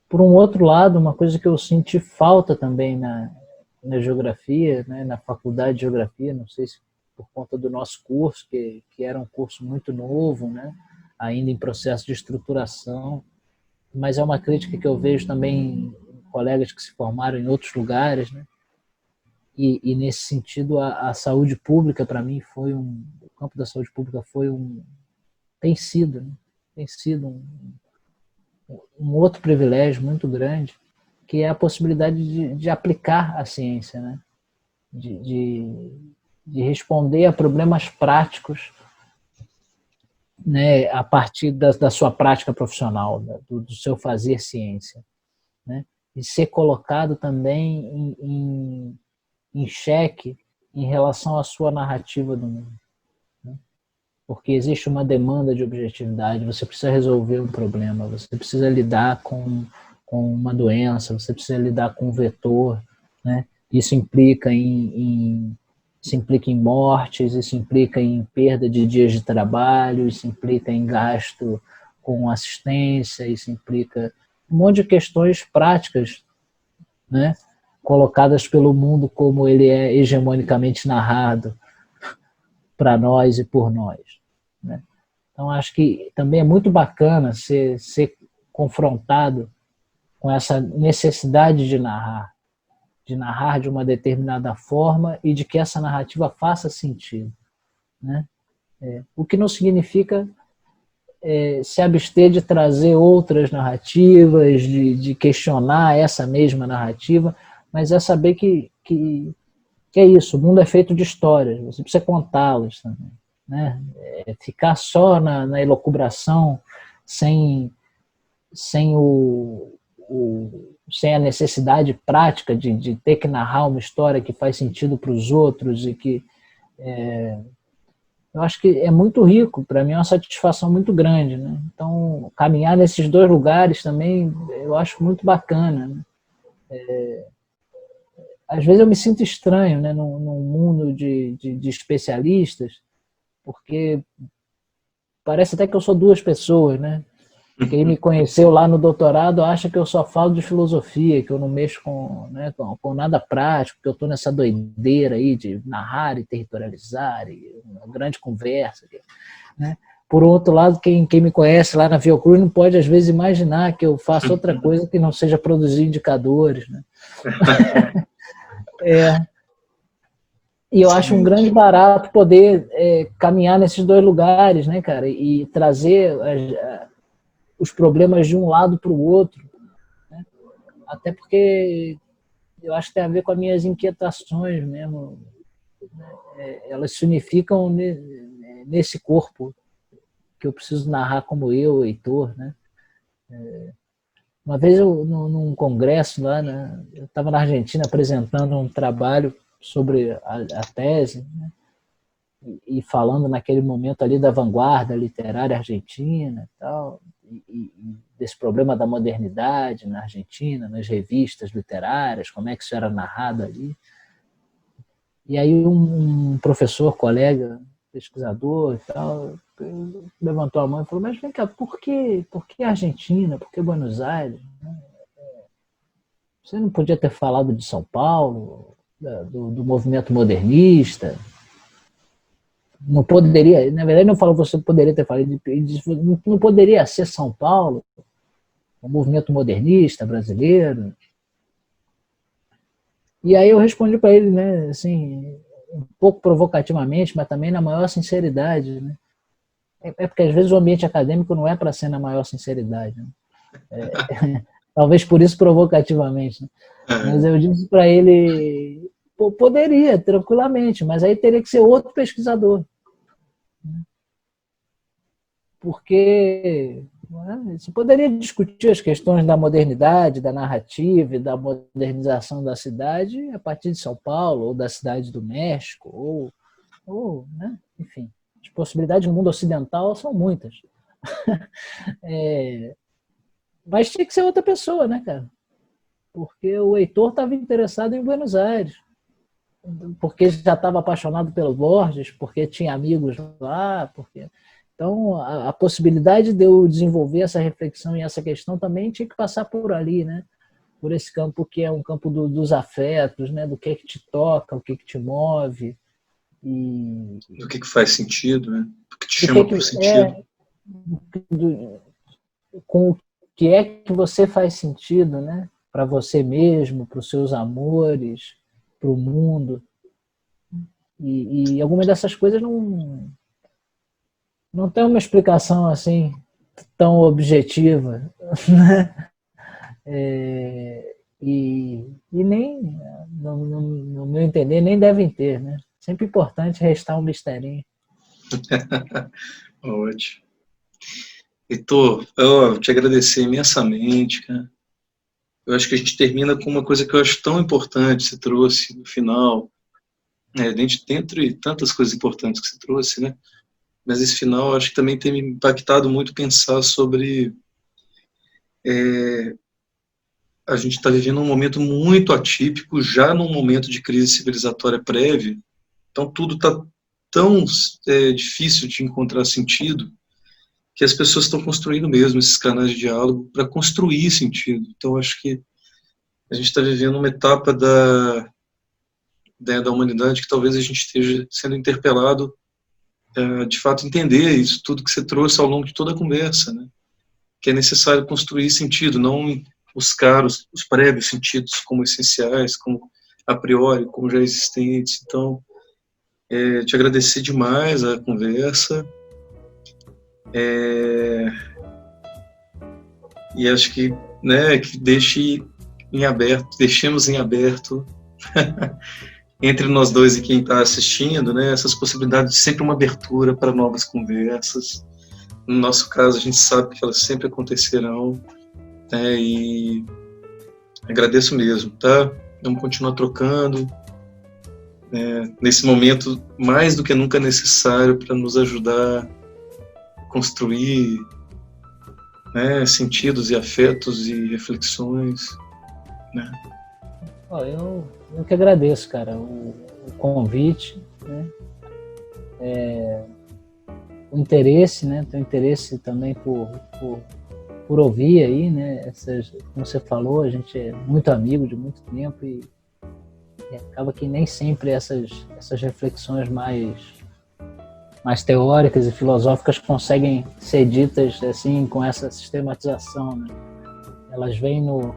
Por um outro lado, uma coisa que eu senti falta também na geografia, né, na faculdade de geografia, não sei se por conta do nosso curso, que era um curso muito novo, né, ainda em processo de estruturação, mas é uma crítica que eu vejo também em colegas que se formaram em outros lugares, né, e nesse sentido a saúde pública para mim o campo da saúde pública tem sido um outro privilégio muito grande, que é a possibilidade de aplicar a ciência, né? De responder a problemas práticos, né, a partir da sua prática profissional, do seu fazer ciência, né? E ser colocado também em xeque em relação à sua narrativa do mundo, né? Porque existe uma demanda de objetividade, você precisa resolver um problema, você precisa lidar com uma doença, você precisa lidar com um vetor, né? Isso implica isso implica em mortes, isso implica em perda de dias de trabalho, isso implica em gasto com assistência, isso implica um monte de questões práticas, né, colocadas pelo mundo como ele é hegemonicamente narrado para nós e por nós, né? Então, acho que também é muito bacana ser confrontado com essa necessidade de narrar de uma determinada forma e de que essa narrativa faça sentido, né? O que não significa se abster de trazer outras narrativas, de questionar essa mesma narrativa, mas é saber que é isso, o mundo é feito de histórias, você precisa contá-las também, né? Ficar só na elucubração, sem sem a necessidade prática de ter que narrar uma história que faz sentido para os outros e que eu acho que é muito rico, para mim é uma satisfação muito grande, né? Então, caminhar nesses dois lugares também eu acho muito bacana, né? Às vezes eu me sinto estranho, né, num mundo de especialistas, porque parece até que eu sou duas pessoas, né? Quem me conheceu lá no doutorado acha que eu só falo de filosofia, que eu não mexo né, com nada prático, que eu estou nessa doideira aí de narrar e territorializar, e uma grande conversa, né? Por outro lado, quem me conhece lá na Fiocruz não pode, às vezes, imaginar que eu faço outra coisa que não seja produzir indicadores, né? E eu acho um grande barato poder caminhar nesses dois lugares, né, cara, e trazer os problemas de um lado para o outro, né? Até porque eu acho que tem a ver com as minhas inquietações mesmo, né? Elas se unificam nesse corpo que eu preciso narrar como eu, Heitor, né? Uma vez num congresso lá, né, eu estava na Argentina apresentando um trabalho sobre a tese, né, e falando naquele momento ali da vanguarda literária argentina e tal, e desse problema da modernidade na Argentina, nas revistas literárias, como é que isso era narrado ali. E aí um professor, colega, pesquisador e tal, levantou a mão e falou, mas vem cá, por que Argentina? Por que Buenos Aires? Você não podia ter falado de São Paulo, do movimento modernista? Não poderia, na verdade não falou você poderia ter falado, não poderia ser São Paulo, o movimento modernista brasileiro? E aí eu respondi para ele, né, assim, um pouco provocativamente, mas também na maior sinceridade, né? Porque às vezes o ambiente acadêmico não é para ser na maior sinceridade, né? Talvez por isso provocativamente, né? Mas eu disse para ele, poderia, tranquilamente, mas aí teria que ser outro pesquisador, né? Porque você poderia discutir as questões da modernidade, da narrativa e da modernização da cidade a partir de São Paulo, ou da cidade do México, ou né? Enfim, as possibilidades no mundo ocidental são muitas. Mas tinha que ser outra pessoa, né, cara? Porque o Heitor estava interessado em Buenos Aires, porque já estava apaixonado pelo Borges, porque tinha amigos lá, porque... Então, a possibilidade de eu desenvolver essa reflexão e essa questão também tinha que passar por ali, né? Por esse campo que é um campo dos afetos, né? Do que te toca, o que te move. E... Do que faz sentido, né? Do que te chama para o sentido. Com o que é que você faz sentido, né? Para você mesmo, para os seus amores, para o mundo. E algumas dessas coisas não tem uma explicação assim tão objetiva, né? e nem, no meu entender, nem devem ter, né? Sempre importante restar um misterinho. Ótimo. Heitor, eu te agradecer imensamente, cara. Eu acho que a gente termina com uma coisa que eu acho tão importante, você trouxe no final, dentre tantas coisas importantes que você trouxe, né? Mas esse final, eu acho que também tem me impactado muito pensar sobre a gente está vivendo um momento muito atípico, já num momento de crise civilizatória prévia, então tudo está tão difícil de encontrar sentido, que as pessoas estão construindo mesmo esses canais de diálogo para construir sentido. Então, acho que a gente está vivendo uma etapa da humanidade que talvez a gente esteja sendo interpelado a, de fato, entender isso tudo que você trouxe ao longo de toda a conversa, né? Que é necessário construir sentido, não buscar os prévios sentidos como essenciais, como a priori, como já existentes. Então, te agradecer demais a conversa. E acho que, né, que deixemos em aberto entre nós dois e quem está assistindo, né, essas possibilidades de sempre uma abertura para novas conversas. No nosso caso, a gente sabe que elas sempre acontecerão, né, e agradeço mesmo, tá? Vamos continuar trocando, nesse momento mais do que nunca necessário para nos ajudar a construir, né, sentidos e afetos e reflexões, né? Eu que agradeço, cara, o convite, né? O interesse, né? Tenho interesse também por ouvir aí, né? Como você falou, a gente é muito amigo de muito tempo e acaba que nem sempre essas reflexões mais teóricas e filosóficas conseguem ser ditas assim com essa sistematização, né? Elas vêm no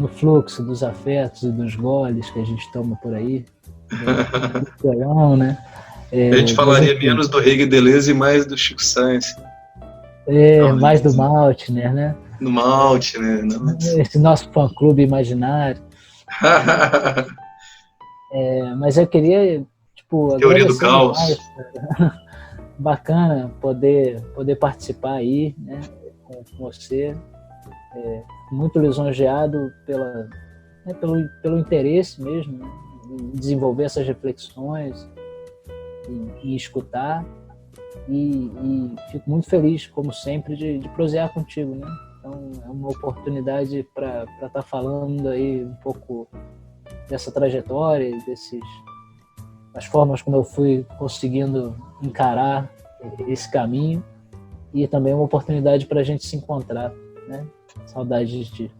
fluxo dos afetos e dos goles que a gente toma por aí, do violão, né? A gente falaria menos do Hegel e Deleuze e mais do Chico Sainz. Mais do Maltner, né? Do Maltner, né? Esse nosso fã-clube imaginário. Mas eu queria, Teoria do caos. Demais, bacana poder participar aí, né, com você. Muito lisonjeado pelo interesse mesmo, né, em desenvolver essas reflexões e escutar. E fico muito feliz, como sempre, de prosear contigo, né? Então é uma oportunidade para estar falando aí um pouco dessa trajetória, das formas como eu fui conseguindo encarar esse caminho, e também uma oportunidade para a gente se encontrar, né? Saudades de ti.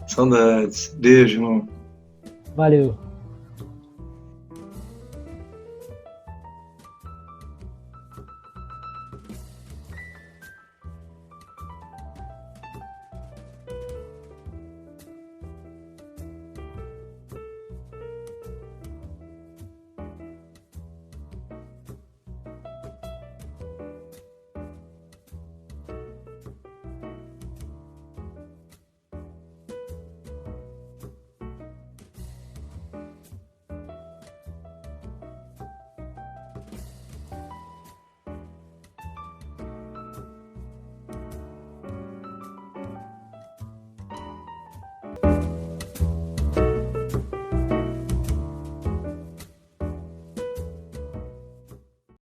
Saudades. Beijo, irmão. Valeu.